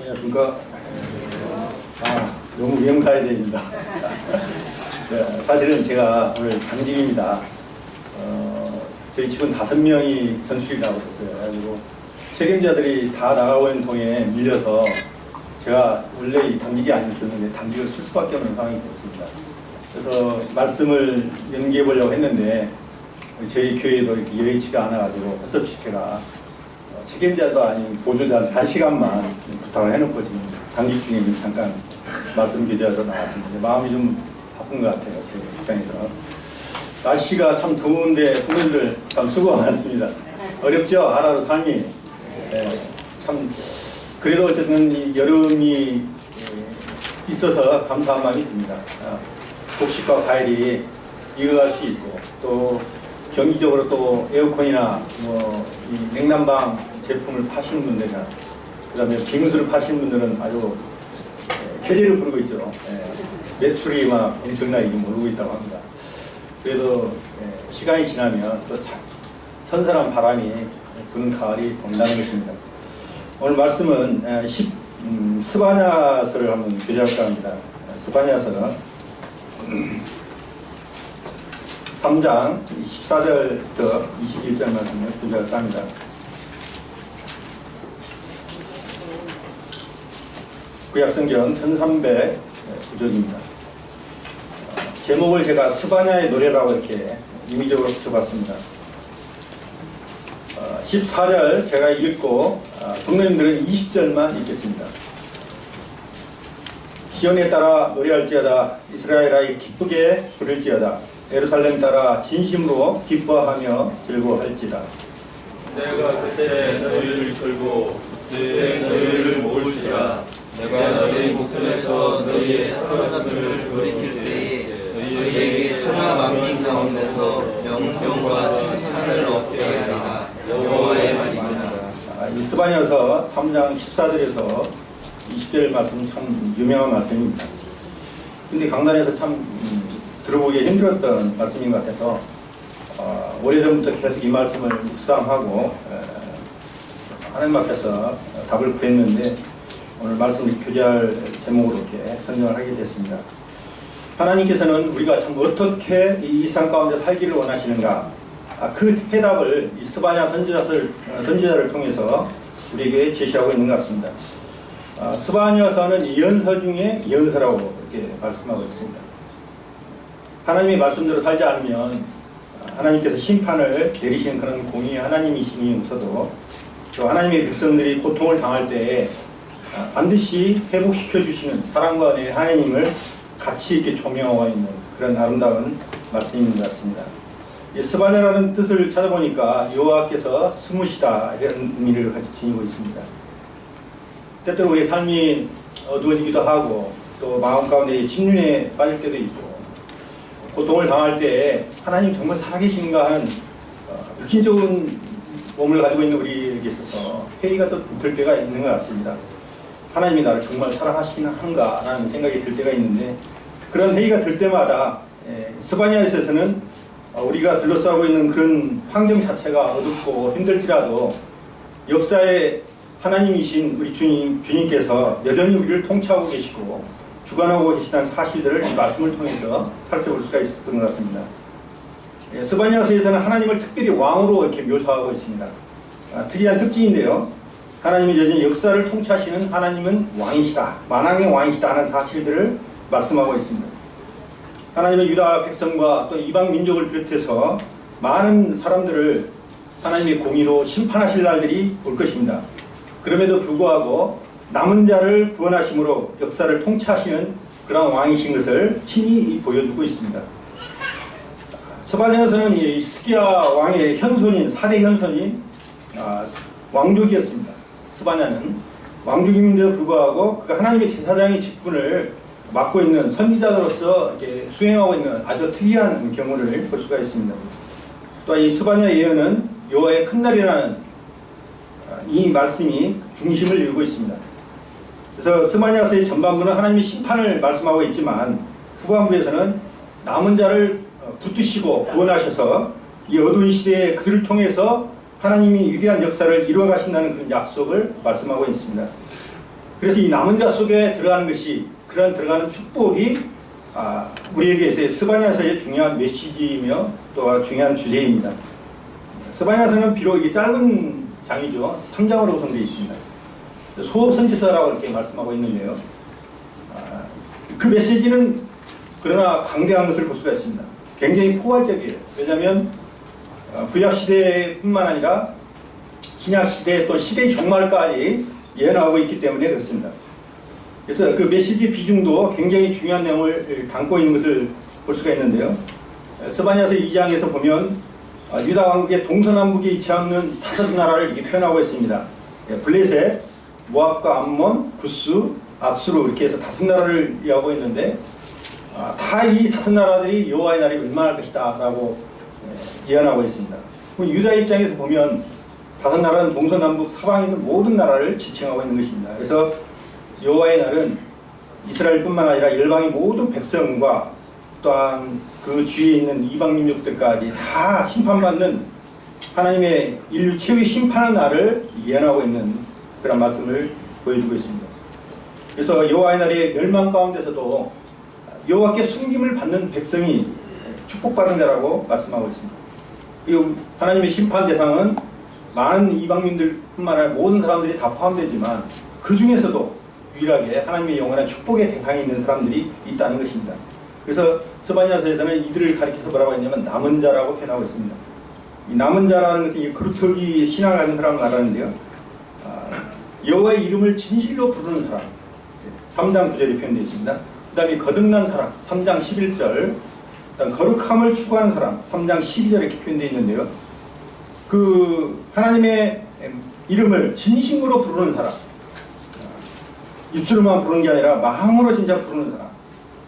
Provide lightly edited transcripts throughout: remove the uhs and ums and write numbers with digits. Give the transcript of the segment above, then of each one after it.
안녕하십니까. 너무 명사해야 됩니다. 네, 사실은 제가 오늘 당직입니다. 저희 직원 5명이 전출이 나오고 있어요. 그래가지고 책임자들이 다 나가고 있는 통에 밀려서 제가 원래 이 당직이 아니었었는데 당직을 쓸 수밖에 없는 상황이 됐습니다. 그래서 말씀을 연기해 보려고 했는데 저희 교회도 이렇게 여의치가 않아가지고 어차피 제가 책임자도 아닌 보조자한테 1시간만 부탁을 해놓고 지금 당직 중에 잠깐 말씀 기대하러 나왔습니다. 마음이 좀 바쁜 것 같아요. 제 입장에서. 날씨가 참 더운데 국민들 참 수고가 많습니다. 어렵죠? 하루하루 삶이. 참 그래도 어쨌든 이 여름이 있어서 감사한 마음이 듭니다. 곡식과 과일이 익어갈 수 있고 또 경기적으로 또 에어컨이나 이 냉난방 제품을 파시는 분들이나 그 다음에 빙수를 파시는 분들은 아주 쾌재를 부르고 있죠. 매출이 막 엄청나게 오르고 있다고 합니다. 그래도 시간이 지나면 또 선선한 바람이 부는 가을이 온다는 것입니다. 오늘 말씀은 스바냐서를 한번 교제할까 합니다. 스바냐서 3장 14절부터 21절 말씀을 교제할까 합니다. 구약성경 1309쪽입니다. 제목을 제가 스바냐의 노래라고 이렇게 임의적으로 붙여봤습니다. 14절 제가 읽고 성도님들은 20절만 읽겠습니다. 시온에 따라 노래할지어다. 이스라엘아 기쁘게 부를지어다. 예루살렘 따라 진심으로 기뻐하며 즐거워할지다. 내가 그때 너희를 끌고 그때 너희를 모을지라. 내가 너희 목전에서 너희의 사람들을 돌이킬 때에 너희에게 천하 만민 가운데서 영성과 칭찬을 얻게 하리라. 여호와의 말입니다. 이 스바냐서 3장 14절에서 20절 말씀 참 유명한 말씀입니다. 근데 강단에서 참 들어보기 힘들었던 말씀인 것 같아서 오래전부터 계속 이 말씀을 묵상하고 하나님 앞에서 답을 구했는데 오늘 말씀을 교제할 제목으로 이렇게 선정을 하게 됐습니다. 하나님께서는 우리가 참 어떻게 이 세상 가운데 살기를 원하시는가, 그 해답을 이 스바냐 선지자를 통해서 우리에게 제시하고 있는 것 같습니다. 스바냐서는 예언서 중에 예언서라고 이렇게 말씀하고 있습니다. 하나님의 말씀대로 살지 않으면 하나님께서 심판을 내리시는 그런 공의의 하나님이시면서도 또 하나님의 백성들이 고통을 당할 때에 반드시 회복시켜 주시는 사랑과 은혜의 하나님을 같이 이렇게 조명하고 있는 그런 아름다운 말씀인 것 같습니다. 스바냐라는 뜻을 찾아보니까 여호와께서 숨으시다 이런 의미를 지니고 있습니다. 때때로 우리의 삶이 어두워지기도 하고 또 마음 가운데 침륜에 빠질 때도 있고 고통을 당할 때 하나님 정말 살아계신가 하는 육신적인 몸을 가지고 있는 우리에게 있어서 회의가 또 들 때가 있는 것 같습니다. 하나님이 나를 정말 사랑하시는가 라는 생각이 들 때가 있는데 그런 회의가 들 때마다 스바냐에서는 우리가 둘러싸고 있는 그런 환경 자체가 어둡고 힘들지라도 역사의 하나님이신 우리 주님께서 여전히 우리를 통치하고 계시고 주관하고 계시다는 사실들을 이 말씀을 통해서 살펴볼 수가 있었던 것 같습니다. 스바냐서에서는 하나님을 특별히 왕으로 이렇게 묘사하고 있습니다. 특이한 특징인데요. 하나님이 여전히 역사를 통치하시는 하나님은 왕이시다. 만왕의 왕이시다 하는 사실들을 말씀하고 있습니다. 하나님은 유다 백성과 또 이방 민족을 비롯해서 많은 사람들을 하나님의 공의로 심판하실 날들이 올 것입니다. 그럼에도 불구하고 남은 자를 구원하심으로 역사를 통치하시는 그런 왕이신 것을 친히 보여주고 있습니다. 스바냐서는 히스기야 왕의 현손인 4대 현손인 왕족이었습니다. 스바냐는 왕족임에도 불구하고 그가 하나님의 제사장의 직분을 맡고 있는 선지자로서 이렇게 수행하고 있는 아주 특이한 경우를 볼 수가 있습니다. 또 이 스바냐 예언은 여호와의 큰 날이라는 이 말씀이 중심을 이루고 있습니다. 그래서 스바냐서의 전반부는 하나님의 심판을 말씀하고 있지만 후반부에서는 남은 자를 붙드시고 구원하셔서 이 어두운 시대에 그들을 통해서 하나님이 위대한 역사를 이루어 가신다는 그런 약속을 말씀하고 있습니다. 그래서 이 남은 자 속에 들어가는 것이, 그런 들어가는 축복이 우리에게 스바냐서의 중요한 메시지이며 또 중요한 주제입니다. 스바냐서는 비록 이게 짧은 장이죠. 3장으로 구성되어 있습니다. 소선지서라고 이렇게 말씀하고 있는데요. 그 메시지는 그러나 광대한 것을 볼 수가 있습니다. 굉장히 포괄적이에요. 왜냐하면 구약시대뿐만 아니라 신약시대 또 시대의 종말까지 예언하고 있기 때문에 그렇습니다. 그래서 그 메시지 비중도 굉장히 중요한 내용을 담고 있는 것을 볼 수가 있는데요. 스바냐서 2장에서 보면 유다 왕국의 동서남북에 위치하는 5나라를 이렇게 표현하고 있습니다. 블레셋, 모압과 암몬, 구스, 압수르 이렇게 해서 5나라를 이야기하고 있는데 다 이 5나라들이 여호와의 날이 멸망할 것이다 라고 예언하고 있습니다. 유다 입장에서 보면 5나라는 동서남북 사방에 있는 모든 나라를 지칭하고 있는 것입니다. 그래서 여호와의 날은 이스라엘뿐만 아니라 열방의 모든 백성과 또한 그 주위에 있는 이방 민족들까지 다 심판받는 하나님의 인류 최후의 심판의 날을 예언하고 있는 그런 말씀을 보여주고 있습니다. 그래서 여호와의 날의 멸망 가운데서도 여호와께 숨김을 받는 백성이 축복받은 자라고 말씀하고 있습니다. 그리고 하나님의 심판 대상은 많은 이방민들뿐만 아니라 모든 사람들이 다 포함되지만 그 중에서도 유일하게 하나님의 영원한 축복의 대상에 있는 사람들이 있다는 것입니다. 그래서 스바냐서에서는 이들을 가리켜서 뭐라고 했냐면 남은 자라고 표현하고 있습니다. 이 남은 자라는 것은 이 그루터기 신앙을 가진 사람을 말하는데요. 여호와의 이름을 진실로 부르는 사람, 3장 9절에 표현되어 있습니다. 그 다음에 거듭난 사람, 3장 11절, 그다음 거룩함을 추구하는 사람, 3장 12절에 이렇게 표현되어 있는데요. 그 하나님의 이름을 진심으로 부르는 사람, 입술로만 부르는 게 아니라 마음으로 진짜 부르는 사람,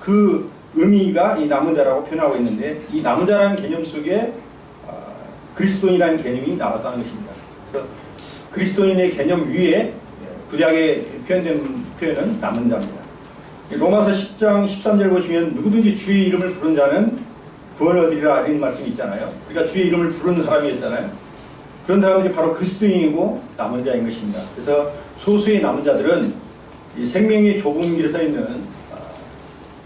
그 의미가 이 남은 자라고 표현하고 있는데, 이 남은 자라는 개념 속에 그리스도인이라는 개념이 나왔다는 것입니다. 그래서 그리스도인의 개념 위에 구약에 표현된 표현은 남은 자입니다. 로마서 10장 13절 보시면 누구든지 주의 이름을 부른 자는 구원을 얻으리라 이런 말씀이 있잖아요. 그러니까 주의 이름을 부르는 사람이었잖아요. 그런 사람들이 바로 그리스도인이고 남은 자인 것입니다. 그래서 소수의 남은 자들은 이 생명의 좁은 길에 서 있는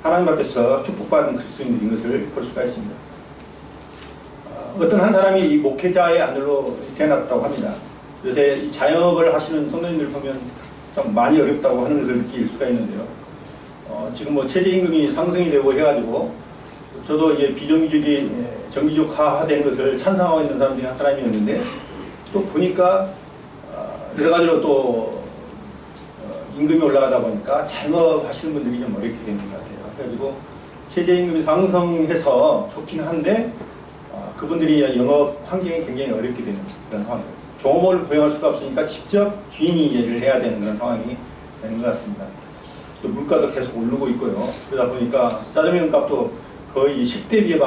하나님 앞에서 축복받은 그리스도인들인 것을 볼 수가 있습니다. 어떤 한 사람이 이 목회자의 아들로 태어났다고 합니다. 요새 이 자영업을 하시는 성도님들 보면 참 많이 어렵다고 하는 것을 느낄 수가 있는데요. 지금 뭐 최저임금이 상승이 되고 해가지고 저도 이제 비정규직이 정규직화된 것을 찬성하고 있는 사람 중에 한 사람이었는데, 또 보니까 여러 가지로 또 임금이 올라가다 보니까 자영업 하시는 분들이 좀 어렵게 되는 것 같아요. 그래가지고 최저임금이 상승해서 좋긴 한데 그분들이 영업 환경이 굉장히 어렵게 되는 그런 상황이에요. 종업원을 고용할 수가 없으니까 직접 주인이 일을 해야 되는 그런 상황이 되는 것 같습니다. 또 물가도 계속 오르고 있고요. 그러다 보니까 짜장면 값도 거의 10대 비해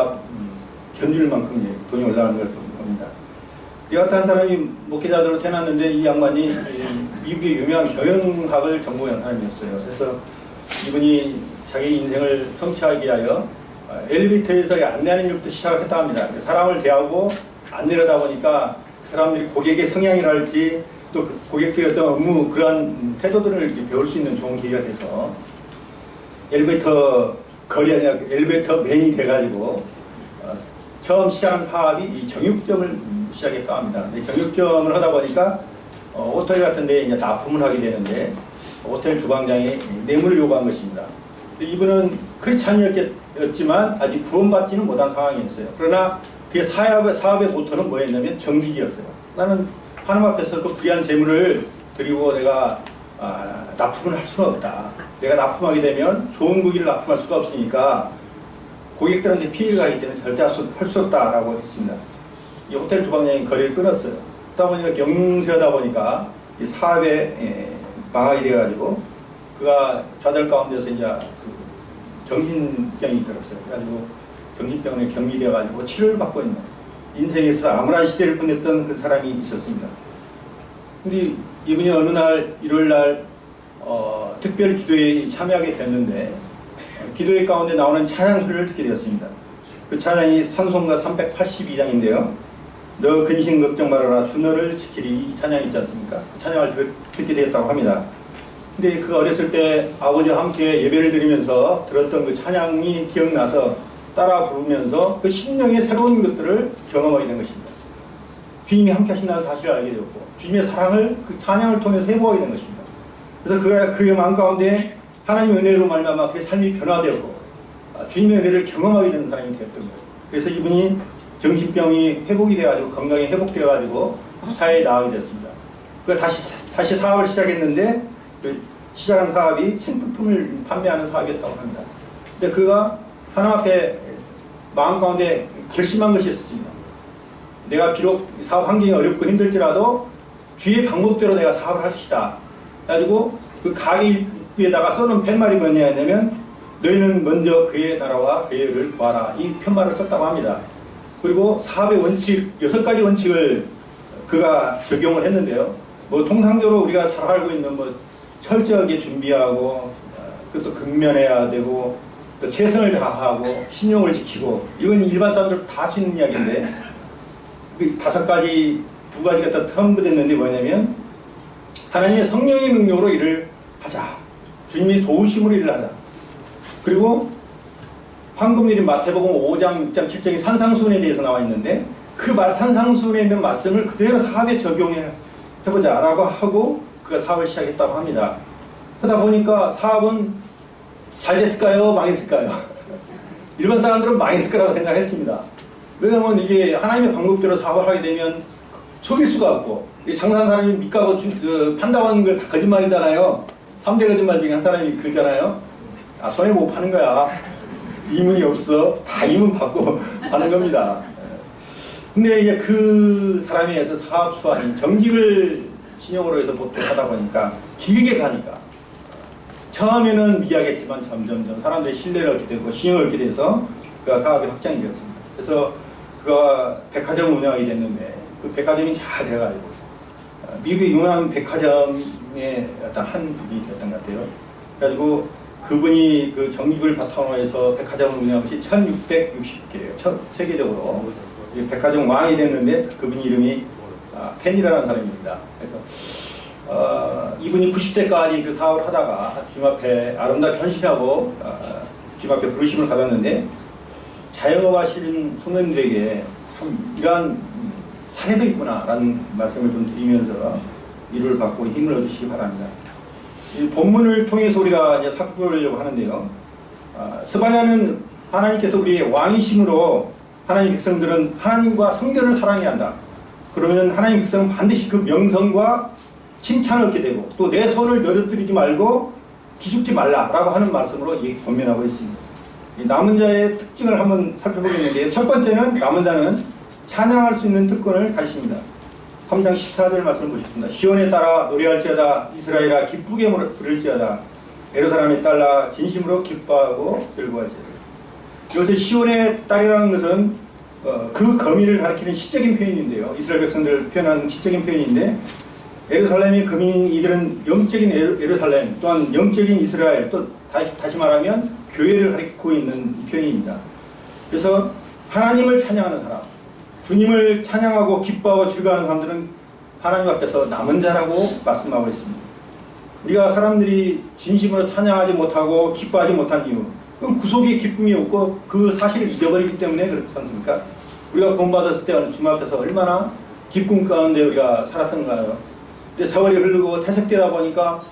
견줄 만큼 돈이 올라가는 걸 봅니다. 이 같은 사람이 목회자들로 태어났는데, 이 양반이 미국의 유명한 경영학을 전공한 사람이었어요. 그래서 이분이 자기 인생을 성취하기 위하여 엘리베이터에서 안내하는 일부터 시작을 했다 합니다. 사람을 대하고 안내를 하다 보니까 그 사람들이 고객의 성향이랄지 또 고객들의 어떤 업무 그러한 태도들을 이렇게 배울 수 있는 좋은 기회가 돼서 엘리베이터 거리 아니라 엘리베이터 맨이 돼가지고 처음 시작한 사업이 이 정육점을 시작했다 합니다. 정육점을 하다 보니까 호텔 같은 데 이제 납품을 하게 되는데, 호텔 주방장이 뇌물을 요구한 것입니다. 이분은 크리스찬이었지만 아직 구원받지는 못한 상황이었어요. 그러나 그의 사업의 모토는 뭐였냐면 정직이었어요. 나는 하나님 앞에서 그 불의한 재물을 드리고 내가 납품을 할 수가 없다. 내가 납품하게 되면 좋은 고기를 납품할 수가 없으니까 고객들한테 피해가 가기 때문에 절대 할 수 없다라고 했습니다. 이 호텔 주방장이 거래를 끊었어요. 그러다 보니까 경세하다 보니까 이 사업에 망하게 돼가지고 그가 좌절 가운데서 이제 그 정신병이 들었어요. 그래가지고 정신병에 격리돼가지고 치료를 받고 있는, 인생에서 암울한 시대를 보냈던 그 사람이 있었습니다. 근데 이분이 어느 날 일요일 날 특별 기도회에 참여하게 됐는데, 기도회 가운데 나오는 찬양 소리를 듣게 되었습니다. 그 찬양이 찬송가 382장인데요. 너 근심 걱정 말아라 주 너를 지키리, 이 찬양이 있지 않습니까? 그 찬양을 듣게 되었다고 합니다. 근데 그 어렸을 때 아버지와 함께 예배를 드리면서 들었던 그 찬양이 기억나서 따라 부르면서 그 심령의 새로운 것들을 경험하게 된 것입니다. 주님이 함께 하신다는 사실을 알게 되었고 주님의 사랑을 그 찬양을 통해서 회복하게 된 것입니다. 그래서 그의 마음 가운데 하나님의 은혜로 말미암아 그의 삶이 변화되었고 주님의 은혜를 경험하게 되는 사람이 되었던 거예요. 그래서 이분이 정신병이 회복이 돼가지고 건강이 회복되어가지고 사회에 나가게 됐습니다. 그 다시 사업을 시작했는데 그 시작한 사업이 생필품을 판매하는 사업이었다고 합니다. 근데 그가 하나님 앞에 마음 가운데 결심한 것이 있었습니다. 내가 비록 사업 환경이 어렵고 힘들지라도 주의 방법대로 내가 사업을 할 것이다. 그래가지고 그 가게 위에다가 써놓은 팻말이 뭐냐면 너희는 먼저 그의 나라와 그의 의를 구하라. 이 편말을 썼다고 합니다. 그리고 사업의 원칙 6가지 원칙을 그가 적용을 했는데요. 뭐 통상적으로 우리가 잘 알고 있는 뭐 철저하게 준비하고 그것도 근면해야 되고 또 최선을 다하고 신용을 지키고 이건 일반 사람들 다 할 수 있는 이야기인데 그 5가지 2가지가 더 첨부됐는데 뭐냐면 하나님의 성령의 능력으로 일을 하자. 주님의 도우심으로 일을 하자. 그리고 황금일인 마태복음 5장 6장 7장의 산상수훈에 대해서 나와 있는데 그 산상수훈에 있는 말씀을 그대로 사업에 적용해보자 라고 하고 그가 사업을 시작했다고 합니다. 그러다 보니까 사업은 잘 됐을까요? 망했을까요? 일반 사람들은 망했을 거라고 생각했습니다. 왜냐하면 이게 하나님의 방법대로 사업을 하게 되면 속일 수가 없고 장사하는 사람이 밑가고 판다고 하는 거 다 거짓말이잖아요. 3대 거짓말 중에 한 사람이 그러잖아요. 아, 손해 못 파는 거야. 이문이 없어. 다 이문 받고 하는 겁니다. 근데 이제 그 사람의 어떤 사업 수완이 정직을 신용으로 해서 보통 하다 보니까 길게 가니까 처음에는 미약했지만 점점점 사람들의 신뢰를 얻게 되고 신용을 얻게 돼서 그 사업이 확장이 되었습니다. 그래서 그가 백화점을 운영하게 됐는데 그 백화점이 잘 돼가지고 미국의 유명한 백화점의 어떤 한 분이 되었던 것 같아요. 그래가지고 그분이 그 정직을 바탕으로 해서 백화점을 운영한 것이 1660개예요. 세계적으로 백화점 왕이 됐는데 그분 이름이 펜이라는 사람입니다. 그래서 이분이 90세까지 그 사업을 하다가 주님 앞에 아름답게 헌신하고 주님 앞에 부르심을 받았는데 자영업 하시는 성도님들에게 참 이러한 사례도 있구나라는 말씀을 좀 드리면서 이를 받고 힘을 얻으시기 바랍니다. 이 본문을 통해서 우리가 이제 살펴보려고 하는데요. 스바냐는 하나님께서 우리의 왕이심으로 하나님 백성들은 하나님과 성전을 사랑해야 한다. 그러면 하나님 백성은 반드시 그 명성과 칭찬을 얻게 되고 또 내 손을 늘어뜨리지 말고 기죽지 말라라고 하는 말씀으로 권면하고 있습니다. 이 남은 자의 특징을 한번 살펴보겠는데요. 첫 번째는 남은 자는 찬양할 수 있는 특권을 가집니다. 3장 14절 말씀을 보십니다. 시온에 따라 노래할지어다 이스라엘아 기쁘게 부를지어다 예루살렘에 따라 진심으로 기뻐하고 즐거워할지어다. 여기서 시온의 딸이라는 것은 그 거민을 가리키는 시적인 표현인데요. 이스라엘 백성들을 표현하는 시적인 표현인데 예루살렘의 거민 이들은 영적인 예루살렘 또한 영적인 이스라엘 또 다시 말하면 교회를 가리키고 있는 표현입니다. 그래서 하나님을 찬양하는 사람 주님을 찬양하고 기뻐하고 즐거워하는 사람들은 하나님 앞에서 남은 자라고 말씀하고 있습니다. 우리가 사람들이 진심으로 찬양하지 못하고 기뻐하지 못한 이유 그건 구속의 기쁨이 없고 그 사실을 잊어버리기 때문에 그렇지 않습니까? 우리가 구원받았을 때 주님 앞에서 얼마나 기쁨 가운데 우리가 살았던가요? 근데 세월이 흐르고 퇴색되다 보니까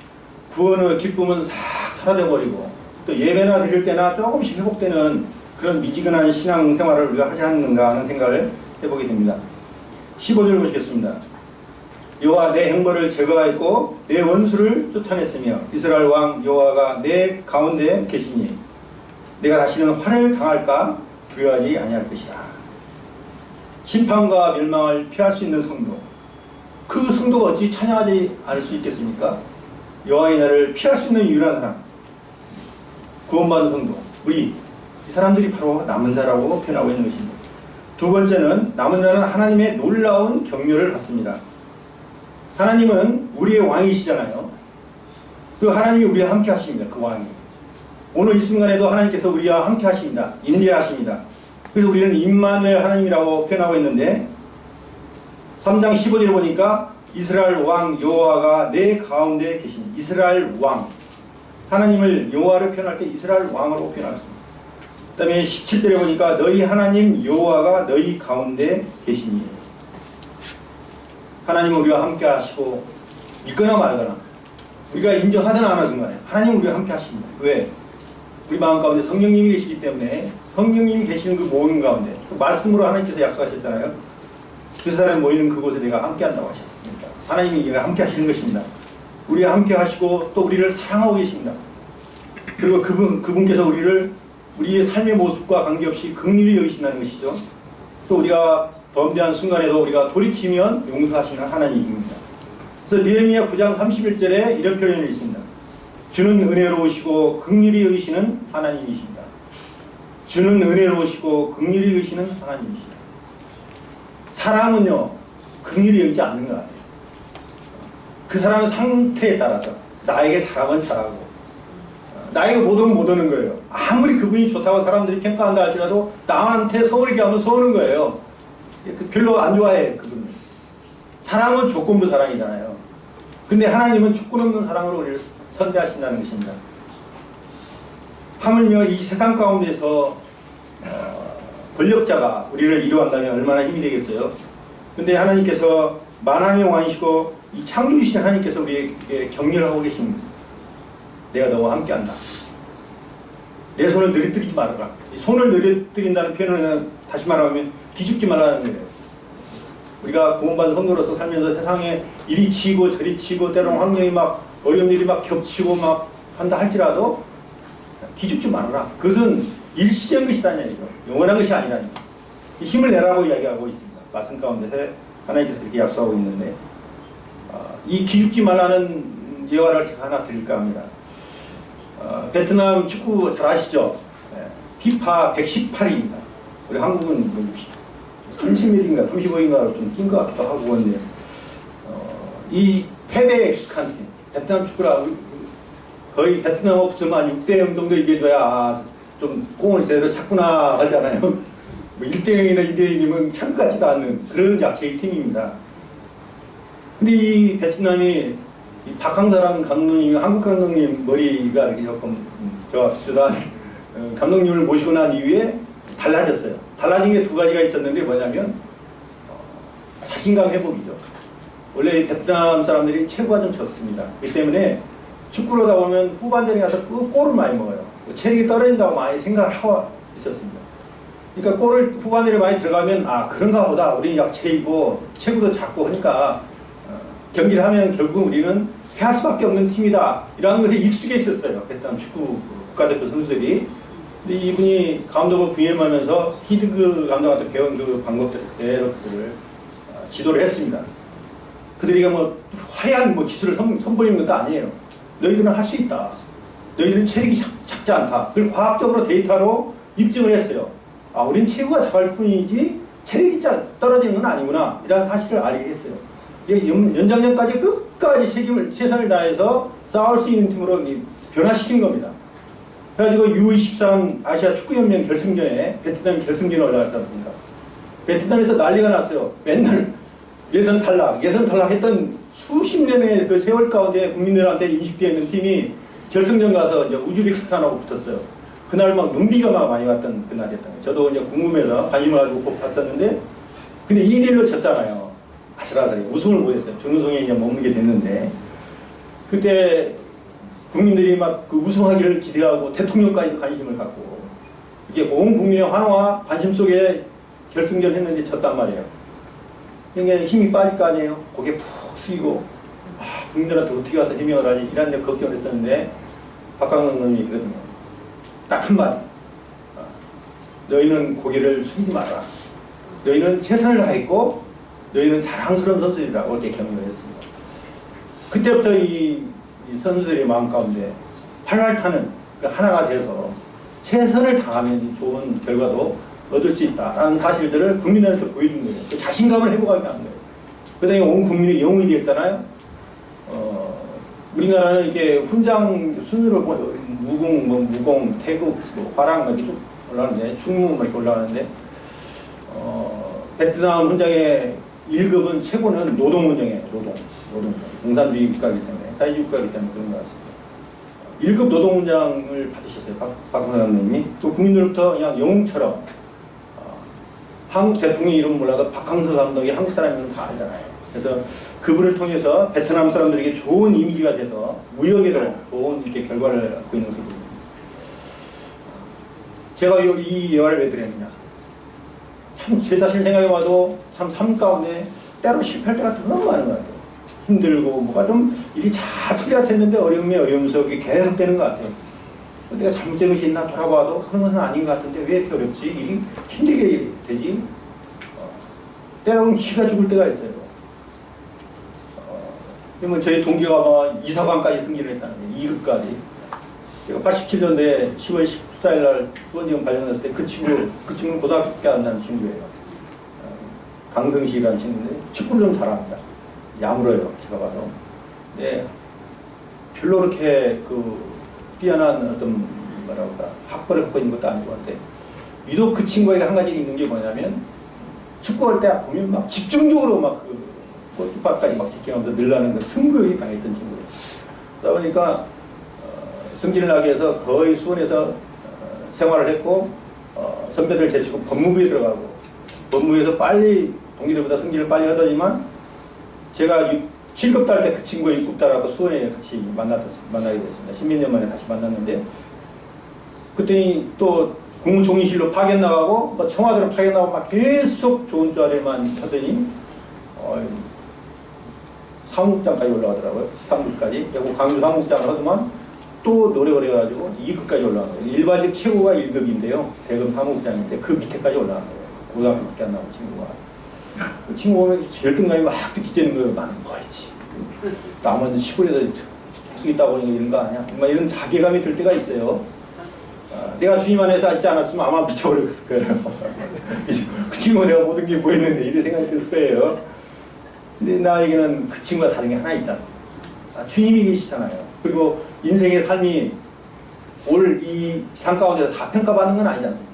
구원의 기쁨은 싹 사라져버리고 또 예배나 드릴 때나 조금씩 회복되는 그런 미지근한 신앙생활을 우리가 하지 않는가 하는 생각을 해보게 됩니다. 15절 보시겠습니다. 여호와 내 행벌을 제거하였고 내 원수를 쫓아냈으며 이스라엘 왕 여호와가 내 가운데 계시니 내가 다시는 화를 당할까 두려워하지 아니할 것이다. 심판과 멸망을 피할 수 있는 성도 그 성도가 어찌 찬양하지 않을 수 있겠습니까? 여호와의 날을 피할 수 있는 유일한 사람 구원받은 성도 우리 이 사람들이 바로 남은 자라고 표현하고 있는 것입니다. 두 번째는 남은 자는 하나님의 놀라운 격려를 받습니다. 하나님은 우리의 왕이시잖아요. 그 하나님이 우리와 함께 하십니다. 그 왕이. 오늘 이 순간에도 하나님께서 우리와 함께 하십니다. 임재하십니다. 그래서 우리는 임마누엘 하나님이라고 표현하고 있는데 3장 15절에 보니까 이스라엘 왕 여호와가 내 가운데 계신 이스라엘 왕. 하나님을 여호와를 표현할 때 이스라엘 왕으로 표현했습니다. 그 다음에 17절에 보니까 너희 하나님 여호와가 너희 가운데 계시니. 하나님은 우리와 함께 하시고 믿거나 말거나 우리가 인정하든 안 하든 간에 하나님은 우리와 함께 하십니다. 왜? 우리 마음 가운데 성령님이 계시기 때문에 성령님이 계시는 그 모임 가운데 그 말씀으로 하나님께서 약속하셨잖아요. 그 사람이 모이는 그곳에 내가 함께 한다고 하셨습니다. 하나님이 내가 함께 하시는 것입니다. 우리와 함께 하시고 또 우리를 사랑하고 계십니다. 그리고 그분께서 우리의 삶의 모습과 관계없이 긍휼히 여기신다는 것이죠. 또 우리가 범죄한 순간에도 우리가 돌이키면 용서하시는 하나님입니다. 그래서 느헤미야 9장 31절에 이런 표현이 있습니다. 주는 은혜로우시고 긍휼히 여기시는 하나님이십니다. 주는 은혜로우시고 긍휼히 여기시는 하나님이십니다. 사람은요 긍휼히 여기지 않는 것 같아요. 그 사람의 상태에 따라서 나에게 사람은 잘하고 나에게 못 오면 못 오는 거예요. 아무리 그분이 좋다고 사람들이 평가한다 할지라도 나한테 서울게 하면 서우는 거예요. 별로 안 좋아해 그분은. 사랑은 조건부 사랑이잖아요. 근데 하나님은 조건 없는 사랑으로 우리를 선대하신다는 것입니다. 하물며 이 세상 가운데서 권력자가 우리를 이루어간다면 얼마나 힘이 되겠어요. 근데 하나님께서 만왕의 왕이시고 이 창조주신 하나님께서 우리에게 격려를 하고 계십니다. 내가 너와 함께한다. 내 손을 느릿뜨리지 말아라. 손을 느릿뜨린다는 표현은 다시 말하면 기죽지 말라는 거예요. 우리가 구원받은 성도로서 살면서 세상에 이리 치고 저리 치고 때로는 환경이 막 어려운 일이 막 겹치고 막 한다 할지라도 기죽지 말아라. 그것은 일시적인 것이라는 얘기죠. 영원한 것이 아니라는 힘을 내라고 이야기하고 있습니다. 말씀 가운데 하나님께서 이렇게 약속하고 있는데 이 기죽지 말라는 예화를 하나 드릴까 합니다. 베트남 축구 잘 아시죠? 피파 118입니다. 우리 한국은 30m인가 35인가 좀 뛴 것 같기도 하고 그런데 이 패배에 익숙한 팀 베트남 축구라 거의 베트남 없으면 6대0 정도 이겨줘야 좀 공을 제대로 찼구나 하잖아요. 뭐 1대0이나 2대1이면 참 같지도 않는 그런 약체의 팀입니다. 근데 이 베트남이 이 박항서라는 감독님, 한국 감독님 머리가 이렇게 조금 저와 비슷한 감독님을 모시고 난 이후에 달라졌어요. 달라진 게 두 가지가 있었는데 뭐냐면 자신감 회복이죠. 원래 베트남 사람들이 체구가 좀 적습니다. 그렇기 때문에 축구를 하다 보면 후반전에 가서 골을 많이 먹어요. 체력이 떨어진다고 많이 생각을 하고 있었습니다. 그러니까 골을 후반전에 많이 들어가면 그런가 보다. 우리 약체이고 체구도 작고 하니까 경기를 하면 결국 우리는 패할 수밖에 없는 팀이다. 이라는 것에 익숙해 있었어요. 베트남 축구 국가대표 선수들이. 근데 이분이 감독을 부임하면서 히드그 감독한테 배운 그 방법대로 그들을 지도를 했습니다. 그들이 뭐 화려한 기술을 선보이는 것도 아니에요. 너희들은 할 수 있다. 너희들은 체력이 작지 않다. 그걸 과학적으로 데이터로 입증을 했어요. 우린 체구가 작을 뿐이지 체력이 떨어지는 건 아니구나. 이라는 사실을 알게 했어요. 연장전까지 끝까지 최선을 다해서 싸울 수 있는 팀으로 변화시킨 겁니다. 그래가지고 U23 아시아 축구연맹 결승전에 베트남이 결승전에 올라갔지 않습니까? 베트남에서 난리가 났어요. 맨날 예선 탈락 했던 수십 년의 그 세월 가운데 국민들한테 인식되어 있는 팀이 결승전 가서 이제 우즈베키스탄하고 붙었어요. 그날 막 눈비가 막 많이 왔던 그날이었던 거예요. 저도 이제 궁금해서 관심을 가지고 봤었는데, 근데 2대1로 졌잖아요. 아슬아슬하게 우승을 못했어요. 준우승에 이제 머물게 됐는데, 그때 국민들이 막 그 우승하기를 기대하고 대통령까지도 관심을 갖고 이게 온 국민의 환호와 관심 속에 결승전 했는데 졌단 말이에요. 그러니까 힘이 빠질 거 아니에요. 고개 푹 숙이고 국민들한테 어떻게 가서 해명을 하지 이런 데 걱정을 했었는데 박강원 의원이 그러더니 딱 한마디. 너희는 고개를 숙이지 마라. 너희는 최선을 다했고 너희는 자랑스러운 선수들이라고 이렇게 격려를 했습니다. 그때부터 이 선수들의 마음 가운데 활활타는 하나가 돼서 최선을 다하면 좋은 결과도 얻을 수 있다라는 사실들을 국민들한테 보여준 거예요. 그 자신감을 회복하게 한 거예요. 그 다음에 온 국민의 영웅이 됐잖아요. 우리나라는 이렇게 훈장 순으로 무공, 태국, 화랑 이렇게 쭉 올라가는데, 충무 이렇게 올라가는데, 베트남 훈장에 1급은 최고는 노동운영이에요. 노동. 공산주의 국가이기 때문에, 사회주의 국가이기 때문에 그런 것 같습니다. 1급 노동운장을 받으셨어요. 박근혜 감독님이. 또 국민들부터 그냥 영웅처럼 한국 대통령 이름 몰라도 박항서 감독이 한국 사람이면 다 알잖아요. 그래서 그분을 통해서 베트남 사람들에게 좋은 이미지가 돼서 무역에도 좋은 이렇게 결과를 갖고 있는 그분입니다. 제가 이 예화를 왜 드렸느냐. 참 제 자신 생각해봐도 참 삶 가운데 때로 실패할 때가 너무 많은 것 같아요. 힘들고 뭐가 좀 일이 잘 풀려야 됐는데 어려움이 어려움 속에 계속 되는 것 같아요. 내가 잘못된 것이 있나 돌아봐도 그런 것은 아닌 것 같은데 왜 이렇게 어렵지? 일이 힘들게 되지? 때로는 기가 죽을 때가 있어요. 그러면 저희 동기가 뭐 이사관까지 승진을 했다는 거예요. 2급까지. 제가 87년도에 10월 14일 날 수원지검 발령났을 때 그 친구는 고등학교밖에 안 나는 친구예요. 강성식이라는 친구인데 축구를 좀 잘합니다. 야물어요. 제가 봐도. 네. 별로 그렇게 뛰어난 어떤 뭐랄까 학벌을 갖고 있는 것도 아니고 한데 유독 그 친구에게 한 가지 있는 게 뭐냐면 축구할 때 보면 막 집중적으로 막 골키퍼까지 막 지켜가면서 늘라는 그 승부욕이 강했던 친구예요. 그러다 보니까 승진을 하기 위해서 거의 수원에서 생활을 했고 선배들 제치고 법무부에 들어가고 법무부에서 빨리 동기들보다 승진을 빨리 하더니만 제가 7급 달 때 그 친구가 6급 달하고 수원에 같이 만나게 됐습니다. 10몇 년 만에 다시 만났는데 그때 또 국무총리실로 파견 나가고 뭐 청와대로 파견 나가고 막 계속 좋은 자리만 하더니 사무국장까지 올라가더라고요. 3급까지. 그리고 강주 사무국장을 하더만 또 노력을 해가지고 2급까지 올라간 거예요. 일반직 최고가 1급인데요. 대검 사무국장인데 그 밑에까지 올라간 거예요. 고등학교밖에 안 나온 친구가. 그 친구 보면 열등감이 막 느끼지는 거예요. 나는 뭐였지. 남은 시골에서 계속 있다 보니까 이런 거 아니야. 막 이런 자괴감이 들 때가 있어요. 내가 주님 안에서 있지 않았으면 아마 미쳐버렸을 거예요. 그 친구가 내가 모든 게 뭐 했는데 이런 생각이 들 거예요. 근데 나에게는 그 친구가 다른 게 하나 있지 않습니까? 주님이 계시잖아요. 그리고 인생의 삶이 올 이 상 가운데서 다 평가받는 건 아니지 않습니까?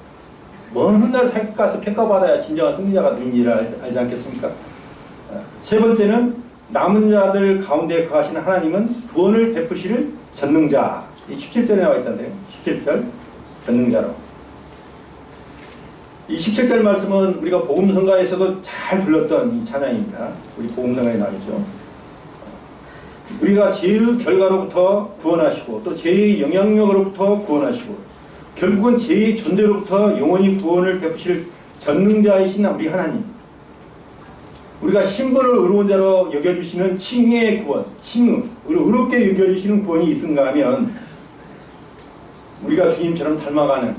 먼 훗날 사기 가서 평가받아야 진정한 승리자가 되는지를 알지 않겠습니까? 세 번째는 남은 자들 가운데 거하시는 하나님은 구원을 베푸실 전능자. 이 17절에 나와 있잖아요. 17절 전능자로. 이 17절 말씀은 우리가 복음성가에서도 잘 불렀던 이 찬양입니다. 우리 복음성가에 나오죠. 우리가 죄의 결과로부터 구원하시고 또 죄의 영향력으로부터 구원하시고 결국은 죄의 존재로부터 영원히 구원을 베푸실 전능자이신 우리 하나님. 우리가 신분을 의로운 자로 여겨주시는 칭의의 구원, 칭의, 우리 의롭게 여겨주시는 구원이 있은가 하면 우리가 주님처럼 닮아가는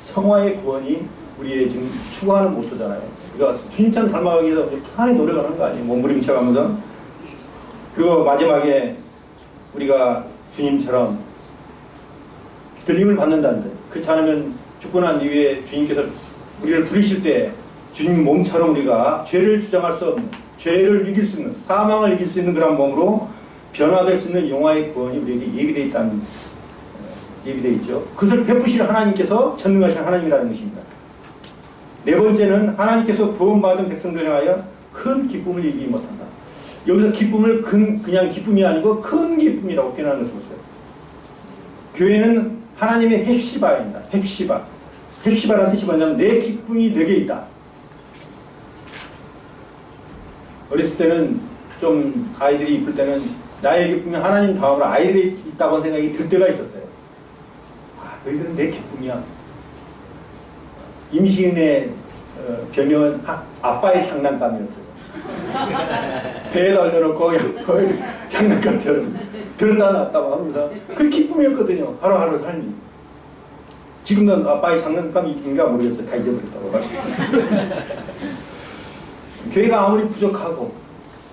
성화의 구원이 우리의 지금 추구하는 모토잖아요. 우리가 주님처럼 닮아가기 위해서 편안히 노력하는 거 아니에요. 몸부림쳐가면서. 그리고 마지막에 우리가 주님처럼 들림을 받는다는 듯. 그렇지 않으면 죽고 난 이후에 주님께서 우리를 부르실 때 주님 몸처럼 우리가 죄를 주장할 수 없는, 죄를 이길 수 있는, 사망을 이길 수 있는 그런 몸으로 변화될 수 있는 영화의 구원이 우리에게 예비되어 있다는, 예비되어 있죠. 그것을 베푸실 하나님께서 전능하신 하나님이라는 것입니다. 네 번째는 하나님께서 구원받은 백성들 향하여 큰 기쁨을 이기지 못한다. 여기서 기쁨을 그냥 기쁨이 아니고 큰 기쁨이라고 표현하는 것을 보세요. 교회는 하나님의 헵시바입니다. 헵시바. 헵시바라는 뜻이 뭐냐면 내 기쁨이 내게 있다. 어렸을 때는 좀 아이들이 이쁠 때는 나의 기쁨이 하나님 다음으로 아이들이 있다고 생각이 들 때가 있었어요. 아, 너희들은 내 기쁨이야. 임시인의 별명은 아빠의 장난감이었어요. 배에다 올려놓고 거의 장난감처럼 들었다 놨다고 하면서 그 기쁨이었거든요. 하루하루 삶이. 지금은 아빠의 장난감이 있긴가 모르겠어요. 다 잊어버렸다고. 교회가 아무리 부족하고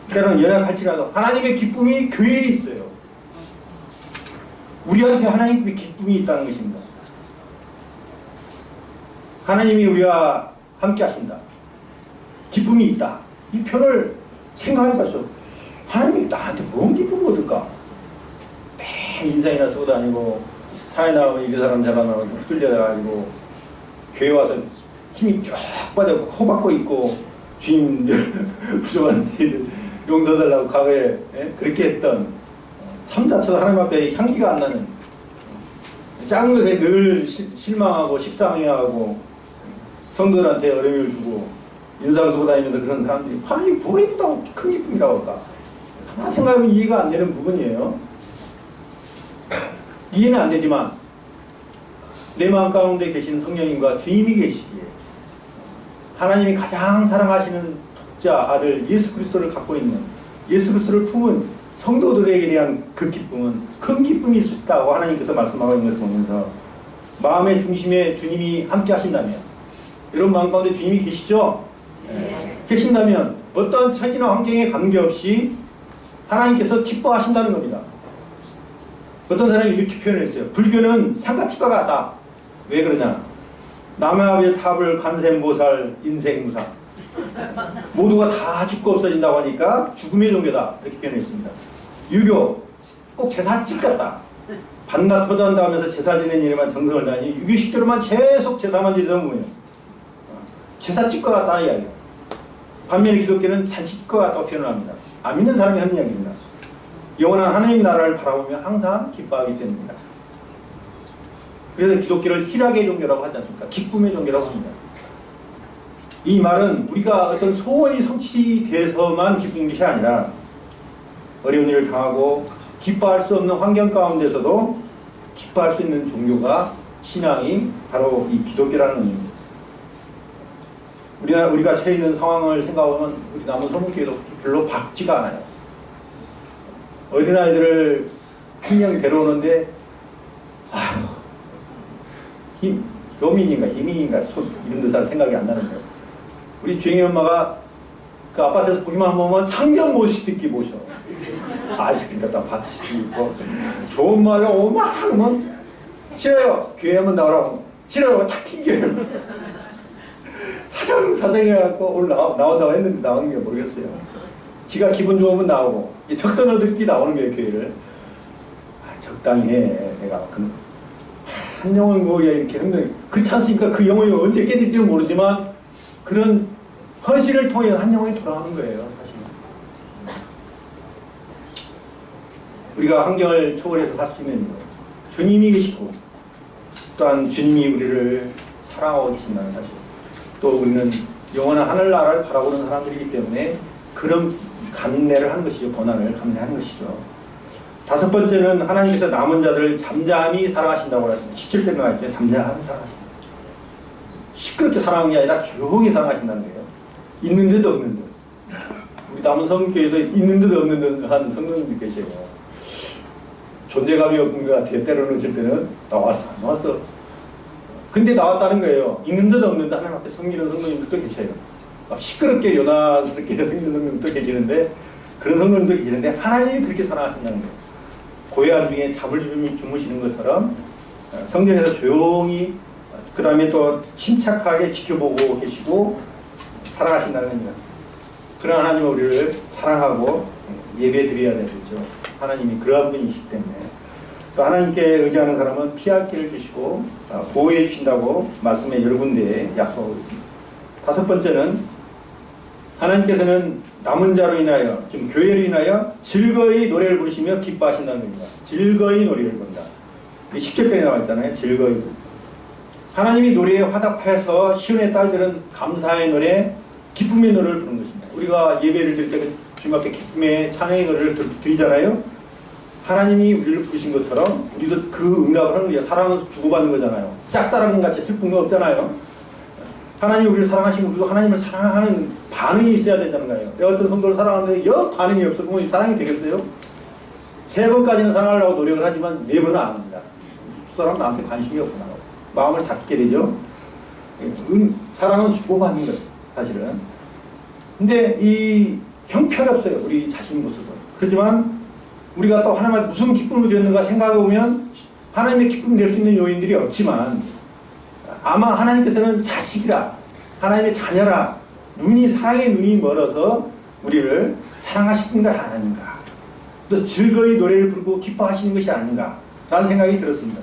때로는 연약할지라도 하나님의 기쁨이 교회에 있어요. 우리한테 하나님의 기쁨이 있다는 것입니다. 하나님이 우리와 함께 하신다. 기쁨이 있다. 이 표를 생각해봤어. 하나님이 나한테 뭔 기쁨을 얻을까? 매일 인상이나 쓰고 다니고 사회 나가고 이 사람 저런 사람 후들려가지고 교회 와서 힘이 쫙 빠져 호박고 있고 주님 부족한 저희들 용서달라고 과거에 그렇게 했던 삶 자체가 하나님 앞에 향기가 안 나는 작은 것에 늘 실망하고 식상해하고 성도들한테 어려움을 주고 인상 쓰고 다니면서 그런 사람들이 아니 뭐가 이쁘다고 큰 기쁨이라고 할까? 하나 생각하면 이해가 안 되는 부분이에요. 이해는 안 되지만 내 마음 가운데 계시는 성령님과 주님이 계시기에 하나님이 가장 사랑하시는 독자 아들 예수 그리스도를 갖고 있는 예수 그리스도를 품은 성도들에게 대한 그 기쁨은 큰 기쁨일 수 있다고 하나님께서 말씀하고 있는 것을 보면서 마음의 중심에 주님이 함께 하신다면 여러분 마음 가운데 주님이 계시죠? 네. 계신다면 어떤 처지나 환경에 관계없이 하나님께서 기뻐하신다는 겁니다. 어떤 사람이 이렇게 표현했어요. 불교는 상가집과 같다. 왜 그러냐? 남의 탑을 간센보살 인생무사 모두가 다 죽고 없어진다고 하니까 죽음의 종교다 이렇게 표현했습니다. 유교 꼭 제사집 같다. 반낮 토도한다 하면서 제사 지내는 일에만 정성을 다하니 유교식대로만 계속 제사만 지내다 보면 제사집과 같다 이야기. 반면에 기독교는 잔치집과 같다고 표현을 합니다. 안 믿는 사람이 하는 이야기입니다. 영원한 하나님 나라를 바라보며 항상 기뻐하기 때문입니다. 그래서 기독교를 희락의 종교라고 하지 않습니까? 기쁨의 종교라고 합니다. 이 말은 우리가 어떤 소원이 성취돼서만 기쁜 것이 아니라 어려운 일을 당하고 기뻐할 수 없는 환경 가운데서도 기뻐할 수 있는 종교가 신앙이 바로 이 기독교라는 의미입니다. 우리가 처해 있는 상황을 생각하면 우리 남은 성문교회도 별로 밝지가 않아요. 어린아이들을 한 명이 데려오는데 여민인가 희민인가 이런 데 잘 생각이 안 나는데 우리 주영이 엄마가 그 아파트에서 보기만 보면 상견 모시듣기 모셔. 아이스크림 갖다 받치고 좋은 말을 오만 싫어요. 교회 한번 나오라고 싫어요. 탁 튕겨요. 사장 해갖고 오늘 나온다고 했는데 나오는 게 모르겠어요. 지가 기분 좋으면 나오고 적선 얻을기 나오는 거예요. 교회를 적당히 해. 내가 한 영혼이 뭐 이렇게 힘든 그렇지 않습니까? 그 영혼이 언제 깨질지는 모르지만 그런 헌신을 통해 한 영혼이 돌아가는 거예요. 사실 우리가 환경을 초월해서 살 수 있는 주님이 계시고 또한 주님이 우리를 사랑하고 계신다는 사실 또 우리는 영원한 하늘나라를 바라보는 사람들이기 때문에 그런 감내를 하는 것이죠. 고난을 감내하는 것이죠. 다섯 번째는 하나님께서 남은 자들을 잠잠히 사랑하신다고 하십니다. 17절에 나와있죠. 잠잠히 사랑하신다. 시끄럽게 사랑하는 게 아니라 조용히 사랑하신다는 거예요. 있는 듯 없는 듯. 우리 남은 성교회도 있는 듯 없는 듯 하는 성도님들 계세요. 존재감이 없는 것 같아요. 때로는 어쩔 때는 나왔어 안 나왔어. 근데 나왔다는 거예요. 있는 듯 없는 듯 하나님 앞에 섬기는 성도님들도 계셔요. 시끄럽게 연화스럽게 섬기는 성도님들도 계시는데 그런 성도님들도 계시는데 하나님이 그렇게 사랑하신다는 거예요. 고요한 중에 잠을 주무시는 것처럼 성전에서 조용히 그 다음에 또 침착하게 지켜보고 계시고 사랑하신다는 겁니다. 그런 하나님은 우리를 사랑하고 예배 드려야 되죠. 하나님이 그러한 분이시기 때문에 또 하나님께 의지하는 사람은 피할 길을 주시고 보호해 주신다고 말씀에 여러 군데에 약속하고 있습니다. 다섯 번째는 하나님께서는 남은 자로 인하여 좀 교회로 인하여 즐거이 노래를 부르시며 기뻐하신다는 겁니다. 즐거이 노래를 부른다. 10절까지 나와 있잖아요. 즐거이. 하나님이 노래에 화답해서 시온의 딸들은 감사의 노래, 기쁨의 노래를 부르는 것입니다. 우리가 예배를 드릴 때 주님 앞에 기쁨의 찬양의 노래를 드리잖아요. 하나님이 우리를 부르신 것처럼 우리도 그 응답을 하는 거죠. 사랑은 주고받는 거잖아요. 짝사랑같이 슬픈 거 없잖아요. 하나님이 우리를 사랑하시면 우리도 하나님을 사랑하는 반응이 있어야 된다는 거예요. 내가 어떤 성도를 사랑하는데 영 반응이 없어. 그러면 사랑이 되겠어요? 세 번까지는 사랑하려고 노력을 하지만 네 번은 안 합니다. 그 사람 나한테 관심이 없구나. 마음을 닫게 되죠. 사랑은 주고받는 거예요. 사실은. 근데 이 형편없어요. 우리 자신 모습은. 그렇지만 우리가 또 하나님의 무슨 기쁨을 드렸는가 생각해보면 하나님의 기쁨을 낼 수 있는 요인들이 없지만 아마 하나님께서는 자식이라 하나님의 자녀라 사랑의 눈이 멀어서 우리를 사랑하시는 것 아닌가 또 즐거이 노래를 부르고 기뻐하시는 것이 아닌가 라는 생각이 들었습니다.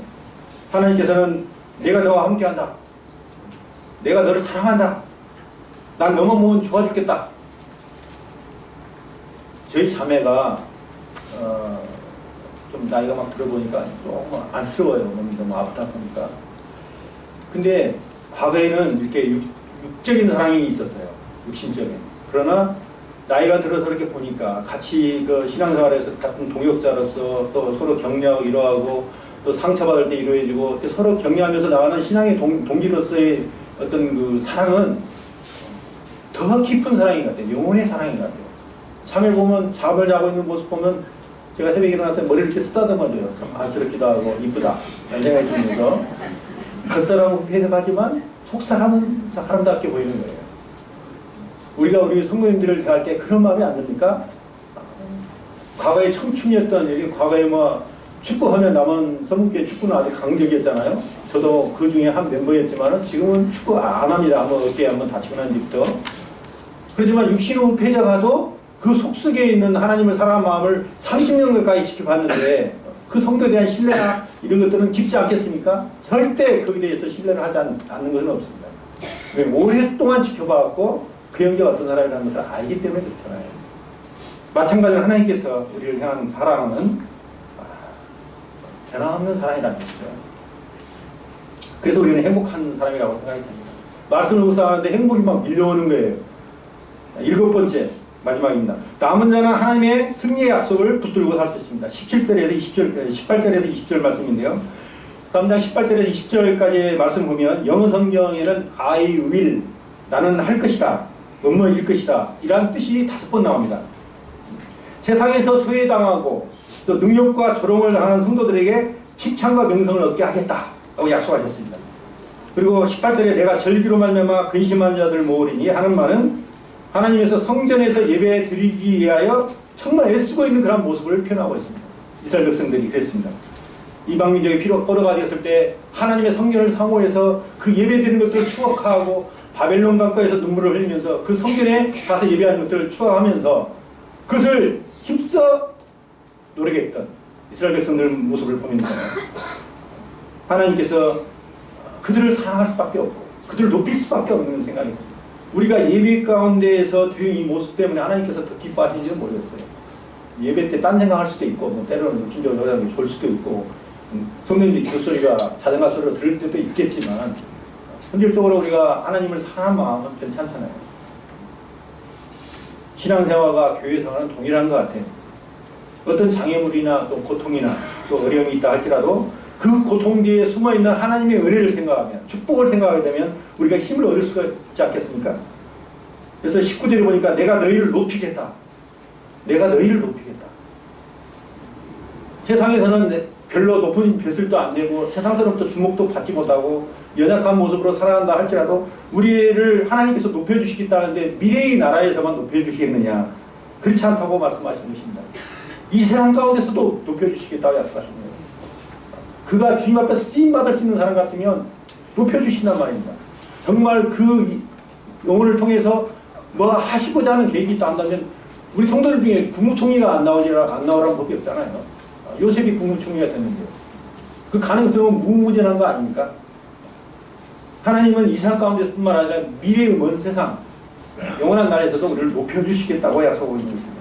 하나님께서는 내가 너와 함께한다. 내가 너를 사랑한다. 난 너만 보면 좋아 죽겠다. 저희 자매가 좀 나이가 막 들어보니까 조금 안쓰러워요. 몸이 너무 아프다 보니까. 근데 과거에는 이렇게 육적인 사랑이 있었어요. 육신적인. 그러나 나이가 들어서 이렇게 보니까 같이 그 신앙생활에서 같은 동역자로서 또 서로 격려하고 위로하고 또 상처받을 때 위로해주고 이렇게 서로 격려하면서 나가는 신앙의 동기로서의 어떤 그 사랑은 더 깊은 사랑인 것 같아요. 영혼의 사랑인 것 같아요. 잠에 보면 잠을 자고 있는 모습 보면 제가 새벽에 일어나서 머리를 이렇게 쓰다듬어줘요. 참 안쓰럽기도 하고 이쁘다 이런 생각이 들면서 겉사람은 회색하지만 속사람은 사람답게 보이는 거예요. 우리가 우리 성도님들을 대할 때 그런 마음이 안 듭니까? 과거에 청춘이었던 여기 과거에 뭐 축구하면 남은 성북교회 축구는 아주 강적이었잖아요. 저도 그 중에 한 멤버였지만 지금은 축구 안 합니다. 한번 어깨에 한번 다치고 난 뒤부터. 그렇지만 육신으로 패자가도 그 속속에 있는 하나님을 사랑하는 마음을 30년 가까이 지켜봤는데 그 성도에 대한 신뢰나 이런 것들은 깊지 않겠습니까? 절대 거기에 대해서 신뢰를 하지 않는 것은 없습니다. 오랫동안 지켜봐왔고 그 형제가 어떤 사람이라는 것을 알기 때문에 그렇잖아요. 마찬가지로 하나님께서 우리를 향한 사랑은 변함없는 사랑이라는 것이죠. 그래서 우리는 행복한 사람이라고 생각이 됩니다. 말씀을 묵상하는데 행복이 막 밀려오는 거예요. 7번째 마지막입니다. 남은 자는 하나님의 승리의 약속을 붙들고 살 수 있습니다. 17절에서 20절, 18절에서 20절 말씀인데요. 3장 18절에서 20절까지의 말씀 보면 영어 성경에는 I will, 나는 할 것이다, 뭐뭐일 것이다 이란 뜻이 5번 나옵니다. 세상에서 소외당하고 또 능력과 조롱을 당하는 성도들에게 칭찬과 명성을 얻게 하겠다라고 약속하셨습니다. 그리고 18절에 내가 절기로 말미암아 근심한 자들 모으리니 하는 말은 하나님께서 성전에서 예배 드리기 위하여 정말 애쓰고 있는 그런 모습을 표현하고 있습니다. 이스라엘 백성들이 그랬습니다. 이방민족이 피로 꺼려가 되었을 때 하나님의 성전을 사모해서 그 예배 드리는 것들을 추억하고 바벨론 강가에서 눈물을 흘리면서 그 성전에 가서 예배하는 것들을 추억하면서 그것을 힘써 노래게 했던 이스라엘 백성들 모습을 보면서 하나님께서 그들을 사랑할 수밖에 없고 그들을 높일 수밖에 없는 생각입니다. 우리가 예배 가운데에서 드린 이 모습 때문에 하나님께서 더 기뻐하시는지는 모르겠어요. 예배 때 딴 생각할 수도 있고 뭐 때로는 육신적으로 졸 수도 있고 성령님 기도소리가 자전거 소리로 들을 때도 있겠지만 현실적으로 우리가 하나님을 사랑하는 마음은 괜찮잖아요. 신앙생활과 교회생활은 동일한 것 같아요. 어떤 장애물이나 또 고통이나 또 어려움이 있다 할지라도 그 고통 뒤에 숨어있는 하나님의 은혜를 생각하면 축복을 생각하게 되면 우리가 힘을 얻을 수가 있지 않겠습니까? 그래서 19절에 보니까 내가 너희를 높이겠다. 내가 너희를 높이겠다. 세상에서는 별로 높은 벼슬도 안 되고 세상서로부터 주목도 받지 못하고 연약한 모습으로 살아간다 할지라도 우리를 하나님께서 높여주시겠다는데 미래의 나라에서만 높여주시겠느냐? 그렇지 않다고 말씀하신 것입니다. 이 세상 가운데서도 높여주시겠다고 약속하신 거예요. 그가 주님 앞에서 쓰임받을 수 있는 사람 같으면 높여주신단 말입니다. 정말 그 영혼을 통해서 뭐 하시고자 하는 계획이 있다 한다면 우리 성도들 중에 국무총리가 안 나오라는 법이 없잖아요. 요셉이 국무총리가 됐는데요. 그 가능성은 무궁무진한 거 아닙니까? 하나님은 이 세상 가운데뿐만 아니라 미래의 먼 세상 영원한 날에서도 우리를 높여주시겠다고 약속하고 있는 것입니다.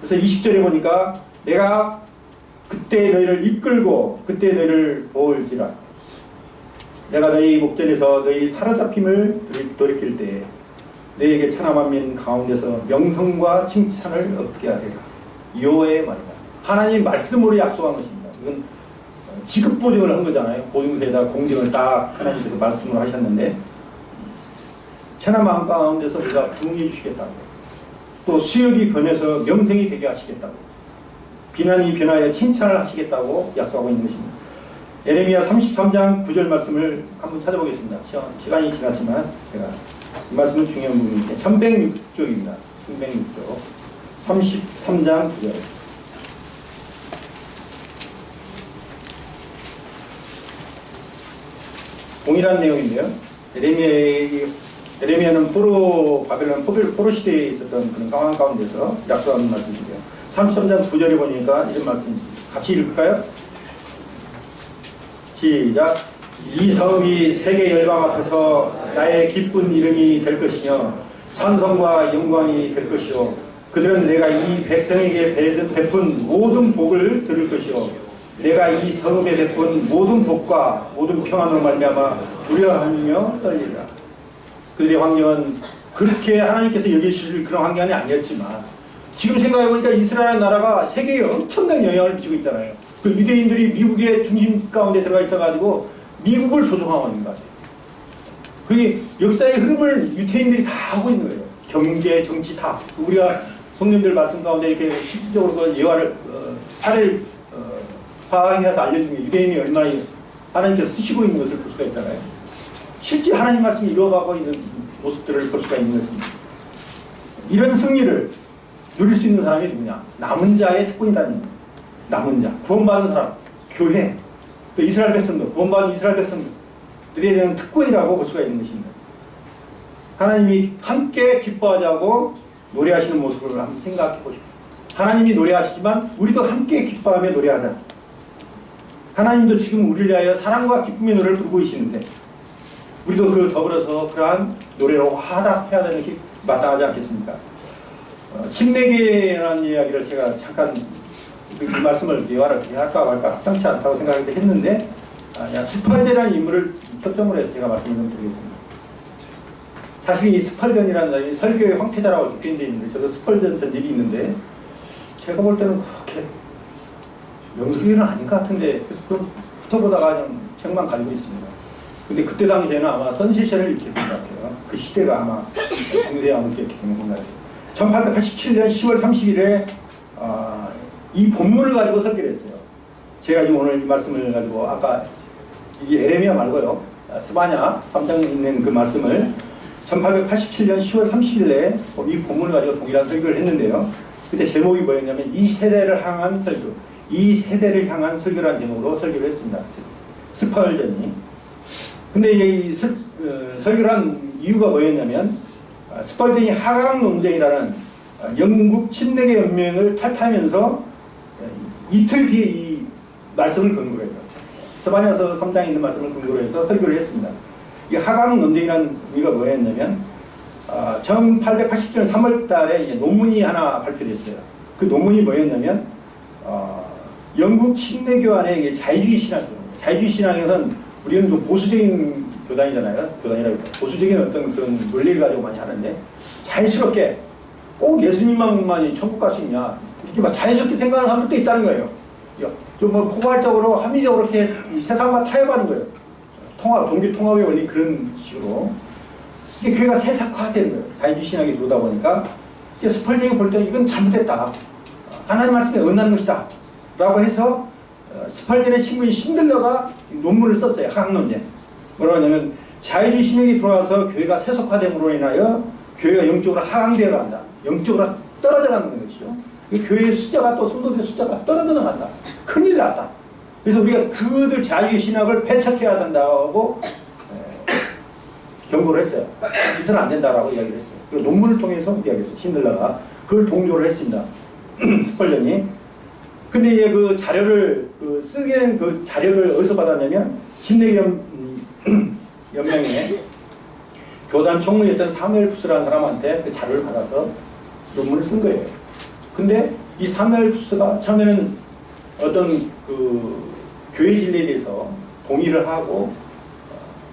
그래서 20절에 보니까 내가 그때 너희를 이끌고 그때 너희를 도울지라. 내가 너희 목전에서 너희 사로잡힘을 돌이킬 때에 너희에게 천하만민 가운데서 명성과 칭찬을 얻게 하리라. 여호와의 말이다. 하나님 말씀으로 약속한 것입니다. 이건 지급 보증을 한 거잖아요. 보증서에다 공증을 딱 하나님께서 말씀을 하셨는데 천하만 가운데서 우리가 부응해 주시겠다고. 또 수역이 변해서 명성이 되게 하시겠다고. 비난이 변하여 칭찬을 하시겠다고 약속하고 있는 것입니다. 예레미야 33장 9절 말씀을 한번 찾아보겠습니다. 시간이 지났지만 제가 이 말씀은 중요한 부분인데 1106쪽입니다. 1106쪽 33장 9절 동일한 내용인데요. 예레미야는 바벨론 포로 시대에 있었던 그런 상황 가운데서 약속하는 말씀이고요. 33장 9절에 보니까 이런 말씀입니다. 같이 읽을까요? 시작. 이 성읍이 세계 열방 앞에서 나의 기쁜 이름이 될 것이며 산성과 영광이 될 것이요 그들은 내가 이 백성에게 베푼 모든 복을 들을 것이요 내가 이 성읍에 베푼 모든 복과 모든 평안으로 말미암아 두려워하며 떨리리라. 그들의 환경은 그렇게 하나님께서 여기실 그런 환경이 아니었지만 지금 생각해보니까 이스라엘 나라가 세계에 엄청난 영향을 미치고 있잖아요. 그 유대인들이 미국의 중심 가운데 들어가 있어가지고 미국을 조종하고 있는 것 같아요. 그게 역사의 흐름을 유태인들이 다 하고 있는 거예요. 경제, 정치 다. 우리가 성령들 말씀 가운데 이렇게 실질적으로 그 예화를 사례를 파악해서 알려준 게 유대인이 얼마나 하나님께서 쓰시고 있는 것을 볼 수가 있잖아요. 실제 하나님 말씀이 이루어가고 있는 모습들을 볼 수가 있는 것입니다. 이런 승리를 누릴 수 있는 사람이 누구냐? 남은 자의 특권이라는 겁니다. 남은 자, 구원받은 사람, 교회, 또 이스라엘 백성들, 구원받은 이스라엘 백성들에 대한 특권이라고 볼 수가 있는 것입니다. 하나님이 함께 기뻐하자고 노래하시는 모습을 한번 생각해 보십시오. 하나님이 노래하시지만 우리도 함께 기뻐하며 노래하자. 하나님도 지금 우리를 위하여 사랑과 기쁨의 노래를 부르고 계시는데 우리도 그 더불어서 그러한 노래로 화답해야 되는 것이 마땅하지 않겠습니까? 침례기라는 이야기를 제가 잠깐 이 말씀을 예화를 할까 말까 합당치 않다고 생각했는데 스팔전이라는 인물을 초점으로 해서 제가 말씀을 좀 드리겠습니다. 사실 이 스팔전이라는 사람이 설교의 황태자라고 표현되어 있는데 저도 스팔전 전집이 있는데 제가 볼 때는 그렇게 명술이는 아닌 것 같은데 그래서 좀 훑어보다가 그냥 책만 가지고 있습니다. 근데 그때 당시에는 아마 선시션을 일으켰던 것 같아요. 그 시대가 아마 중세에 아마 일으켰던 것 같아요. 1887년 10월 30일에 이 본문을 가지고 설교를 했어요. 제가 지금 오늘 이 말씀을 가지고 아까 이게 에레미야 말고요. 스바냐 3장에 있는 그 말씀을 1887년 10월 30일에 이 본문을 가지고 동일한 설교를 했는데요. 그때 제목이 뭐였냐면 이 세대를 향한 설교, 이 세대를 향한 설교라는 제목으로 설교를 했습니다. 스펄전이. 근데 이 설교를 한 이유가 뭐였냐면 스펄전이 하강 논쟁이라는 영국 침례계 연맹을 탈퇴하면서 이틀 뒤에 이 말씀을 근거로 해서 스바냐서 3장에 있는 말씀을 근거로 해서 설교를 했습니다. 이 하강 논쟁이라는 의미가 뭐였냐면 1880년 3월 달에 논문이 하나 발표됐어요. 그 논문이 뭐였냐면 영국 침례교 안에 자유주의 신학이에요. 자유주의 신학에서는 우리는 좀 보수적인 교단이잖아요. 교단이라고 보수적인 어떤 그런 논리를 가지고 많이 하는데 자연스럽게 꼭 예수님만이 천국 갈 수 있냐 이렇게 막 자연스럽게 생각하는 사람들도 있다는 거예요. 좀 뭐 포괄적으로 합리적으로 이렇게 세상과 타협하는 거예요. 통합, 종교 통합의 원리 그런 식으로. 이게 교회가 세상화되는 거예요. 자유주의 신학이 들어오다 보니까 스펄전이 볼 때 이건 잘못됐다. 하나님 말씀에 어긋나는 것이다. 라고 해서 스펄전의 친구인 신들러가 논문을 썼어요. 학학논제. 뭐라고 하냐면 자유주의 신학이 들어와서 교회가 세속화됨으로 인하여 교회가 영적으로 하강되어 간다. 영적으로 떨어져 가는 것이죠. 교회의 숫자가 또 성도들의 숫자가 떨어져 나간다. 큰일 났다. 그래서 우리가 그들 자유의 신학을 배척해야 된다고 경고를 했어요. 있어는 안 된다라고 이야기를 했어요. 그리고 논문을 통해서 이야기했어요. 신들러가 그걸 동조를 했습니다. 스펄전이. 근데 이제 그 자료를 쓰게 된 그 자료를 어디서 받았냐면 침례 연맹의 교단 총무였던 사무엘 푸스라는 사람한테 그 자료를 받아서 논문을 쓴 거예요. 근데 이 사무엘 푸스가 처음에는 어떤 그 교회 진리에 대해서 동의를 하고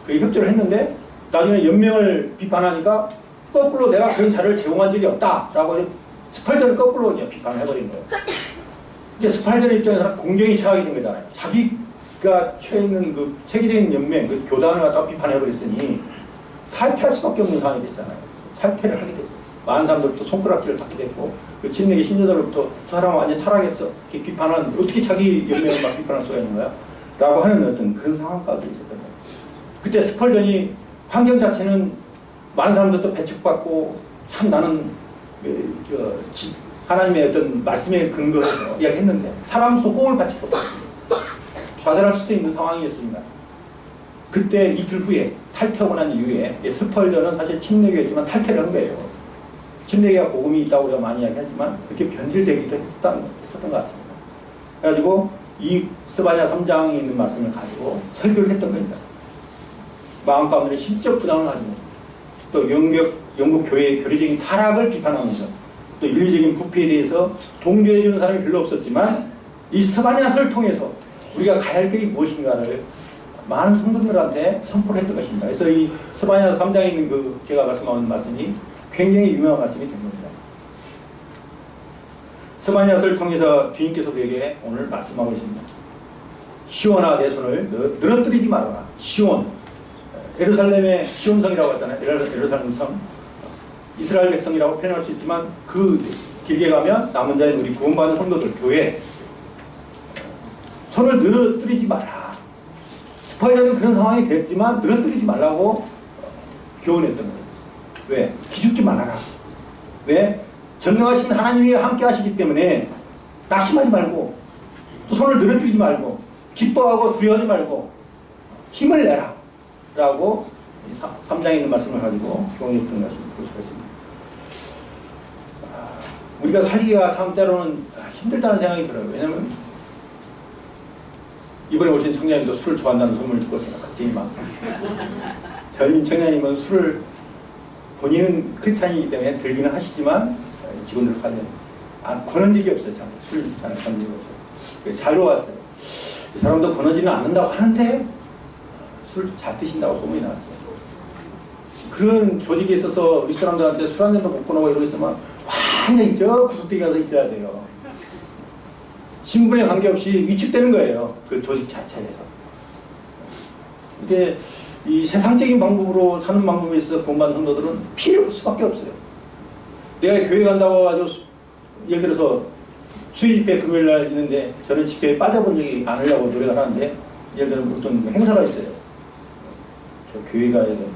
그 협조를 했는데 나중에 연맹을 비판하니까 거꾸로 내가 그런 자료를 제공한 적이 없다라고 스팔전을 거꾸로 이제 비판을 해버린 거예요. 이제 스팔전 입장에서는 공경이 차가게 된 거잖아요. 자기가 처해 있는 그 세계적인 연맹, 그 교단을 갖다가 비판해버렸으니 탈퇴할 수밖에 없는 상황이 됐잖아요. 탈퇴를 하게 됐어요. 많은 사람들부터 손가락질을 받게 됐고, 그 침례계 신자들로부터 저 사람은 완전 타락했어. 이렇게 비판한, 어떻게 자기 연맹을 막 비판할 수가 있는 거야? 라고 하는 어떤 그런 상황 가운데 있었던 거예요. 그때 스펄전이 환경 자체는 많은 사람들도 배척받고, 참 나는 하나님의 어떤 말씀에 근거해서 이야기했는데, 사람도 호응을 받지 못했습니다. 좌절할 수도 있는 상황이었습니다. 그때 이틀 후에 탈퇴하고 난 이후에 스펄전은 사실 침례교였지만 탈퇴를 한 거예요. 침례교가 복음이 있다고 우리가 많이 이야기하지만 그렇게 변질되기도 했었던 것 같습니다. 그래가지고 이 스바냐 3장에 있는 말씀을 가지고 설교를 했던 겁니다. 마음 가운데 심적 부담을 가지고 또 영국 교회의 교리적인 타락을 비판하면서 또 윤리적인 부패에 대해서 동조해주는 사람이 별로 없었지만 이 스바냐서를 통해서 우리가 가야 할 길이 무엇인가를 많은 성도들한테 선포를 했던 것입니다. 그래서 이 스바냐서 3장에 있는 그 제가 말씀하는 말씀이 굉장히 유명한 말씀이 된 겁니다. 스바냐서를 통해서 주님께서 우리에게 오늘 말씀하고 있습니다. 시온아 내 손을 늘어뜨리지 말아라. 시온, 예루살렘의 시온성이라고 하잖아요. 예루살렘 성, 이스라엘 백성이라고 표현할 수 있지만 그 길게 가면 남은 자인 우리 구원받은 성도들 교회 손을 늘어뜨리지 마라. 스파이자는 그런 상황이 됐지만 늘어뜨리지 말라고 교훈했던 거예요. 왜? 기죽지 말아라. 왜? 전능하신 하나님이 함께 하시기 때문에 낙심하지 말고 또 손을 늘어뜨리지 말고 기뻐하고 두려워하지 말고 힘을 내라 라고 3장에 있는 말씀을 가지고 교훈했던 것입니다. 우리가 살기가 참 때로는 힘들다는 생각이 들어요. 왜냐하면 이번에 오신 청년님도 술을 좋아한다는 소문을 듣고 제가 걱정이 많습니다. 저희 청년님은 술을 본인은 크리스찬이기 때문에 들기는 하시지만 직원들 가면 권한 적이 없어요. 술 잘 한 적이 없어요. 잘 놓았어요. 이 사람도 권하지는 않는다고 하는데 술 잘 드신다고 소문이 났어요. 그런 조직에 있어서 이 사람들한테 술 한 잔도 못 권하고 이러고 있으면 완전히 저 구석대기 가서 있어야 돼요. 신분에 관계없이 위축되는 거예요. 그 조직 자체에서. 근데 이 세상적인 방법으로 사는 방법에 있어서 구원받은 성도들은 피해를 볼 수밖에 없어요. 내가 교회 간다고 아주 예를 들어서 수요 집회 금요일 날 있는데 저는 집회에 빠져본 적이 않으려고 노력을 하는데 예를 들어 어떤 행사가 있어요. 저 교회 가야 됩니다.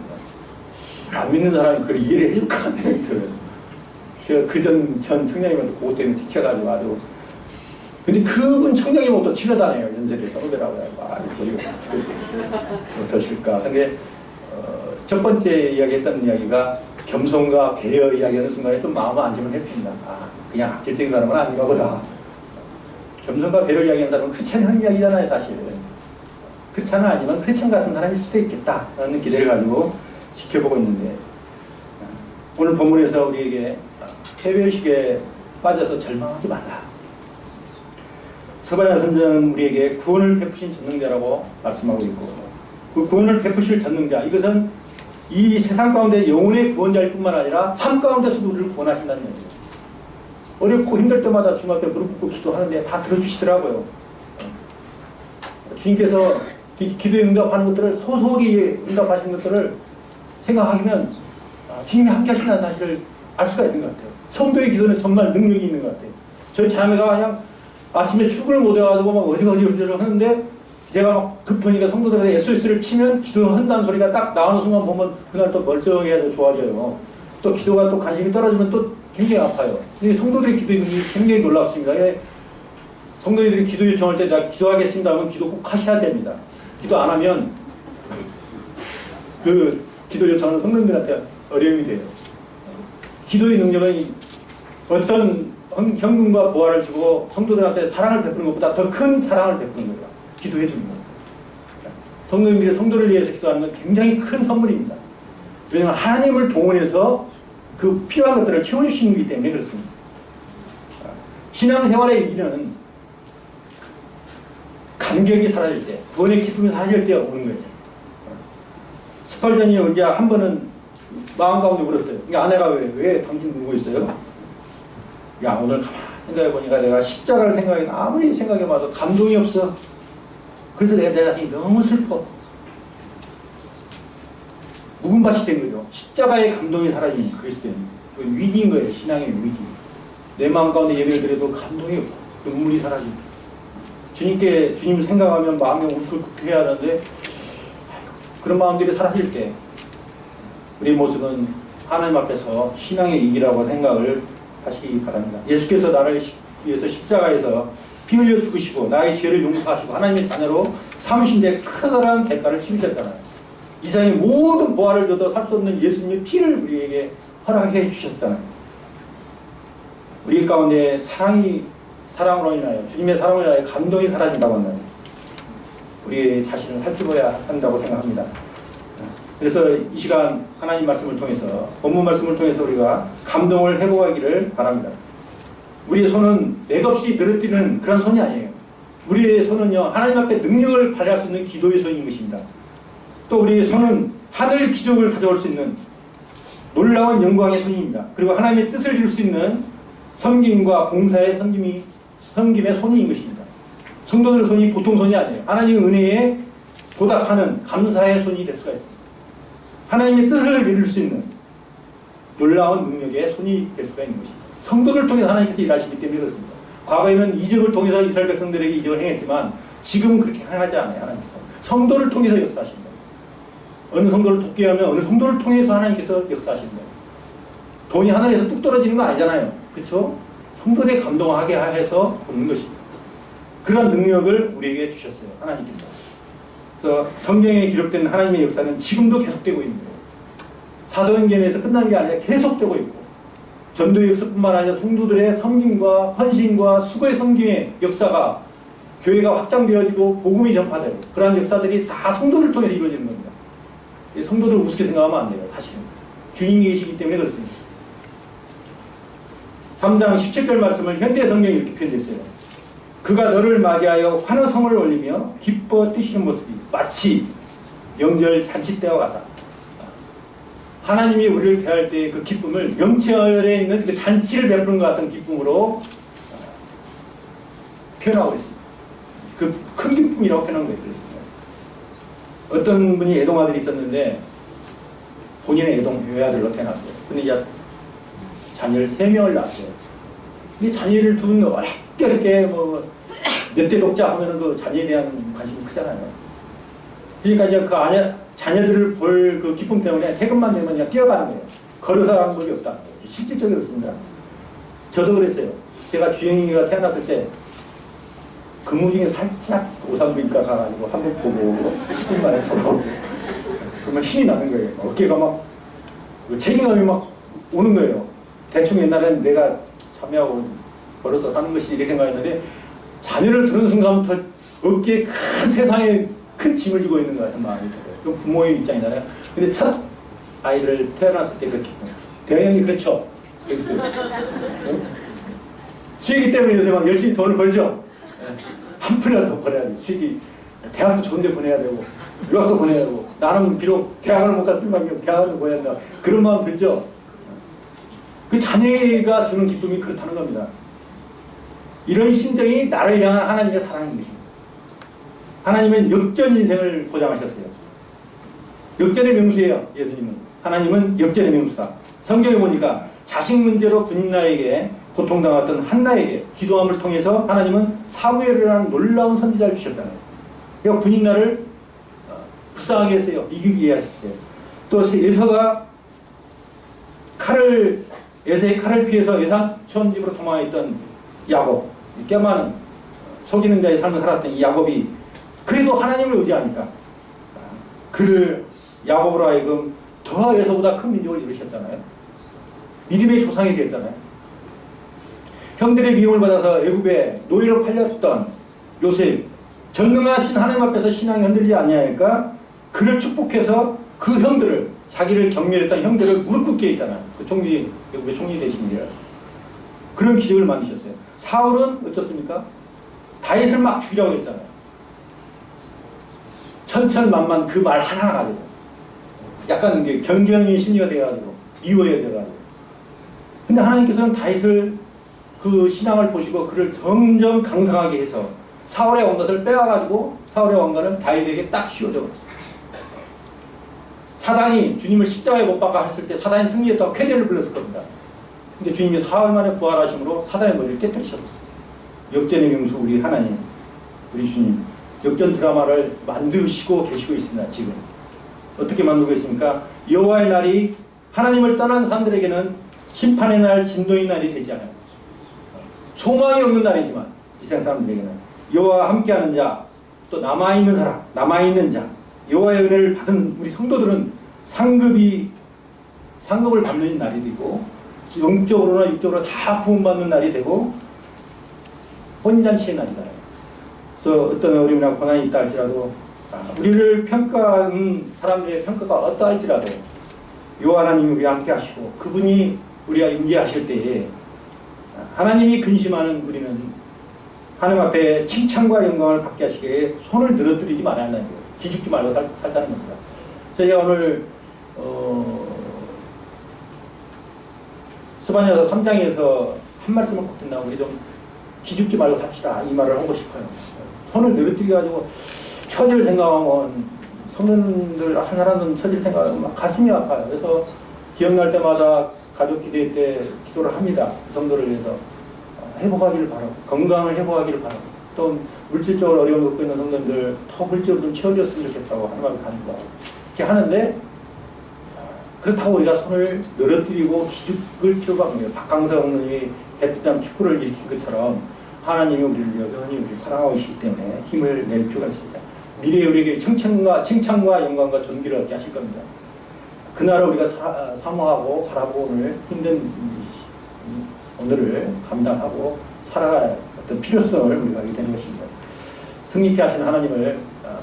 안 믿는 사람이 그걸 이해를 해줄 것 같아요. 제가 전 청장님한테 그것 때문에 지켜가지고 아주 근데 그분 청장님은 또 치료다네요. 연세대 선후배라고 해서 이거 죽겠어요. 어떠실까. 근데 첫 번째 이야기했던 이야기가 겸손과 배려 이야기하는 순간에 좀 마음을 안심을 했습니다. 그냥 악질적인 사람은 아닌가 보다. 겸손과 배려 이야기하는 사람은 크리스찬 하는 이야기잖아요. 사실. 크리스찬은 아니지만 크리스찬 같은 사람일 수도 있겠다라는 기대를 가지고 지켜보고 있는데 오늘 본문에서 우리에게 패배의식에 빠져서 절망하지 말라. 스바냐 선지자는 우리에게 구원을 베푸신 전능자라고 말씀하고 있고 그 구원을 베푸실 전능자 이것은 이 세상 가운데 영혼의 구원자일 뿐만 아니라 삶 가운데서도 우리를 구원하신다는 얘기예요. 어렵고 힘들 때마다 주님 앞에 무릎 꿇고 기도하는데 다 들어주시더라고요. 주님께서 기도에 응답하는 것들을 소소하게 응답하시는 것들을 생각하면 주님이 함께 하신다는 사실을 알 수가 있는 것 같아요. 성도의 기도는 정말 능력이 있는 것 같아요. 저희 자매가 그냥 아침에 출근을 못 해가지고 막 어디가 하는데 제가 급하니까 성도들한테 SOS를 치면 기도한다는 소리가 딱 나오는 순간 보면 그날 또 멀쩡해서 좋아져요. 또 기도가 또 관심이 떨어지면 또 굉장히 아파요. 근데 성도들의 기도가 굉장히 놀랍습니다. 성도들이 기도 요청할 때 나 기도하겠습니다 하면 기도 꼭 하셔야 됩니다. 기도 안 하면 그 기도 요청하는 성도들한테 어려움이 돼요. 기도의 능력은 어떤 현금과 보화를 주고 성도들한테 사랑을 베푸는 것보다 더 큰 사랑을 베푸는 거예요. 기도해 주는 거예요. 성도님들이 성도를 위해서 기도하는 건 굉장히 큰 선물입니다. 왜냐하면 하나님을 동원해서 그 필요한 것들을 채워주시는 거기 때문에 그렇습니다. 신앙생활의 의미는 감격이 사라질 때, 구원의 기쁨이 사라질 때 오는 거예요. 스펄전이 이제 한 번은 마음 가운데 울었어요. 그러니까 아내가 왜 당신 울고 있어요? 야, 오늘 가만히 생각해보니까 내가 십자가를 생각해, 아무리 생각해봐도 감동이 없어. 그래서 내 자신이 너무 슬퍼. 묵은밭이 된 거죠. 십자가의 감동이 사라진 그리스도인. 그 위기인 거예요. 신앙의 위기. 내 마음 가운데 예배를 드려도 감동이 없고 눈물이 사라지고 주님 생각하면 마음이 울컥해야 하는데 그런 마음들이 사라질 때 우리의 모습은 하나님 앞에서 신앙의 위기라고 생각을 하시기 바랍니다. 예수께서 나를 위해서 십자가에서 피 흘려 죽으시고 나의 죄를 용서하시고 하나님의 자녀로 삼으신 데 크다란 대가를 치르셨잖아요. 이 세상의 모든 보화를 줘도 살 수 없는 예수님의 피를 우리에게 허락해 주셨잖아요. 우리 가운데 사랑으로 인하여 주님의 사랑으로 인하여 감동이 사라진다고 하면 우리의 자신을 살펴봐야 한다고 생각합니다. 그래서 이 시간 하나님 말씀을 통해서, 본문 말씀을 통해서 우리가 감동을 회복하기를 바랍니다. 우리의 손은 맥없이 늘어뜨리는 그런 손이 아니에요. 우리의 손은요, 하나님 앞에 능력을 발휘할 수 있는 기도의 손인 것입니다. 또 우리의 손은 하늘 기적을 가져올 수 있는 놀라운 영광의 손입니다. 그리고 하나님의 뜻을 이룰 수 있는 섬김과 봉사의 섬김의 손인 것입니다. 성도들의 손이 보통 손이 아니에요. 하나님의 은혜에 보답하는 감사의 손이 될 수가 있습니다. 하나님의 뜻을 이룰 수 있는 놀라운 능력의 손이 될 수가 있는 것입니다. 성도를 통해서 하나님께서 일하시기 때문에 그렇습니다. 과거에는 이적을 통해서 이스라엘 백성들에게 이적을 행했지만 지금은 그렇게 행하지 않아요. 하나님께서 성도를 통해서 역사하십니다. 어느 성도를 돕게 하면 어느 성도를 통해서 하나님께서 역사하십니다. 돈이 하늘에서 뚝 떨어지는 거 아니잖아요. 그렇죠? 성도를 감동하게 해서 돕는 것입니다. 그런 능력을 우리에게 주셨어요. 하나님께서. 그래서 성경에 기록된 하나님의 역사는 지금도 계속되고 있는 거예요. 사도행전에서 끝난 게 아니라 계속되고 있고, 전도의 역사뿐만 아니라 성도들의 섬김과 헌신과 수고의 섬김의 역사가 교회가 확장되어지고 복음이 전파되고, 그러한 역사들이 다 성도를 통해서 이루어지는 겁니다. 성도들 우습게 생각하면 안 돼요. 사실은 주님이 계시기 때문에 그렇습니다. 3장 17절 말씀을 현대 성경이 이렇게 표현됐어요. 그가 너를 맞이하여 환호성을 올리며 기뻐 뛰시는 모습이 마치 명절 잔치 때와 같다. 하나님이 우리를 대할 때의 그 기쁨을 명절에 있는 그 잔치를 베푸는 것 같은 기쁨으로 표현하고 있습니다. 그 큰 기쁨이라고 표현한 거예요. 어떤 분이 애동아들이 있었는데 본인의 외아들로 태어났어요. 근데 이제 자녀를 3명을 낳았어요. 이 자녀를 둔 어렵게 이렇게 몇 대 독자 하면은 그 자녀에 대한 관심이 크잖아요. 그러니까 이제 그 자녀들을 볼 그 기쁨 때문에 퇴근만 되면 그냥 뛰어가는 거예요. 걸어서 가는 법이 없다. 실질적으로 그렇습니다. 저도 그랬어요. 제가 주영이가 태어났을 때 근무 중에 살짝 오산부인과 가가지고 한 번 보고 10분 만에 돌아오고 그러면 힘이 나는 거예요. 어깨가 막 책임감이 막 오는 거예요. 대충 옛날에는 내가 참여하고 걸어서 하는 것이 이렇게 생각했는데 자녀를 두는 순간부터 어깨에 큰 세상에 큰 짐을 지고 있는 것 같은 마음이 들어요. 그럼 부모의 입장이잖아요. 근데 첫 아이를 태어났을 때 그렇게 대형이 그렇죠. 그랬어요. 수익이 때문에 요새 막 열심히 돈을 벌죠. 한 푼이라도 벌어야 돼. 수익이 대학도 좋은데 보내야 되고 유학도 보내야 되고 나는 비록 대학을 못 갔을 만큼 대학을 보내야 된다. 그런 마음 들죠. 그 자녀가 주는 기쁨이 그렇다는 겁니다. 이런 심정이 나를 향한 하나님의 사랑인 것입니다. 하나님은 역전 인생을 보장하셨어요. 역전의 명수예요. 예수님은. 하나님은 역전의 명수다. 성경에 보니까 자식 문제로 군인나에게 고통당했던 한나에게 기도함을 통해서 하나님은 사무엘이라는 놀라운 선지자를 주셨잖아요. 그러니까 군인나를 불쌍하게 했어요. 이기게 하셨어요. 또 에서가 에서의 칼을 피해서 에사촌 집으로 도망했던 야곱, 껴많은 속이는 자의 삶을 살았던 이 야곱이 그래도 하나님을 의지하니까 그를 야곱으로 하여금 더 에서보다 큰 민족을 이루셨잖아요. 믿음의 조상이 되었잖아요. 형들의 미움을 받아서 애굽에 노예로 팔렸던 요셉, 전능하신 하나님 앞에서 신앙이 흔들리지 아니하니까 그를 축복해서 그 형들을, 자기를 경멸했던 형들을 무릎 꿇게 했잖아요. 그 총리, 애굽의 총리 되신 게 그런 기적을 만드셨어요. 사울은 어쩌습니까? 다윗을 막 죽이라고 했잖아요. 천천만만 그 말 하나 가지고 약간 이게 경경의 심리가 돼가지고 미워야 돼가지고. 근데 하나님께서는 다윗을 그 신앙을 보시고 그를 점점 강성하게 해서 사울의 왕것을 빼와가지고 사울의 왕관은 다윗에게 딱 씌워져 버렸어요. 사단이 주님을 십자가에 못 박아 했을 때 사단이 승리했다고 쾌재를 불렀을 겁니다. 근데 주님이 사흘 만에 부활하심으로 사단의 머리를 깨뜨리셨어요. 역전의 명수 우리 하나님, 우리 주님 역전 드라마를 만드시고 계시고 있습니다. 지금 어떻게 만들고 있습니까? 여호와의 날이 하나님을 떠난 사람들에게는 심판의 날, 진노의 날이 되지 않아요. 소망이 없는 날이지만 이 세상 사람들에게는 여호와와 함께하는 자, 또 남아있는 사람, 남아있는 자, 여호와의 은혜를 받은 우리 성도들은 상급을 받는 날이 되고 영적으로나 육적으로 다 구원받는 날이 되고 혼인잔치의 날이잖아요. 그래서 어떤 어려움이나 고난이 있다 할지라도 우리를 평가하는 사람들의 평가가 어떠할지라도 요 하나님이 우리와 함께 하시고 그분이 우리가 임재하실 때에 하나님이 근심하는 우리는 하나님 앞에 칭찬과 영광을 받게 하시기에 손을 늘어뜨리지 말아야 한다는 거예요. 기죽지 말고 살다는 겁니다. 그래서 제가 오늘 스바냐서 3장에서 한 말씀을 꼭 듣나고 우리 좀 기죽지 말고 삽시다 이 말을 하고 싶어요. 손을 늘어뜨려 가지고 처지를 생각하면 성도님들 한 사람은 처지를 생각하면 가슴이 아파요. 그래서 기억날 때마다 가족 기도회 때 기도를 합니다. 그 성도를 위해서 회복하기를 바라고 건강을 회복하기를 바라고 또 물질적으로 어려움을 겪고 있는 성도님들 더 물질로 좀 채워줬으면 좋겠다고 하나님을 간구하고 이렇게 하는데 그렇다고 우리가 손을 늘어뜨리고 기죽을 필요가 없네요. 박강석 형님이 베트남 축구를 일으킨 것처럼 하나님이 우리를 여전히 우리를 사랑하고 계시기 때문에 힘을 낼 필요가 있습니다. 미래에 우리에게 칭찬과 영광과 존귀를 얻게 하실 겁니다. 그날을 우리가 사모하고 바라고 오늘 힘든 오늘을 감당하고 살아갈 어떤 필요성을 우리가 알게 되는 것입니다. 승리케 하시는 하나님을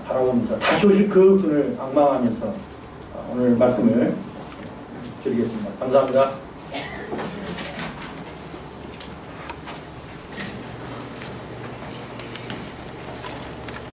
바라보면서 다시 오실 그 분을 앙망하면서 오늘 말씀을 드리겠습니다. 감사합니다.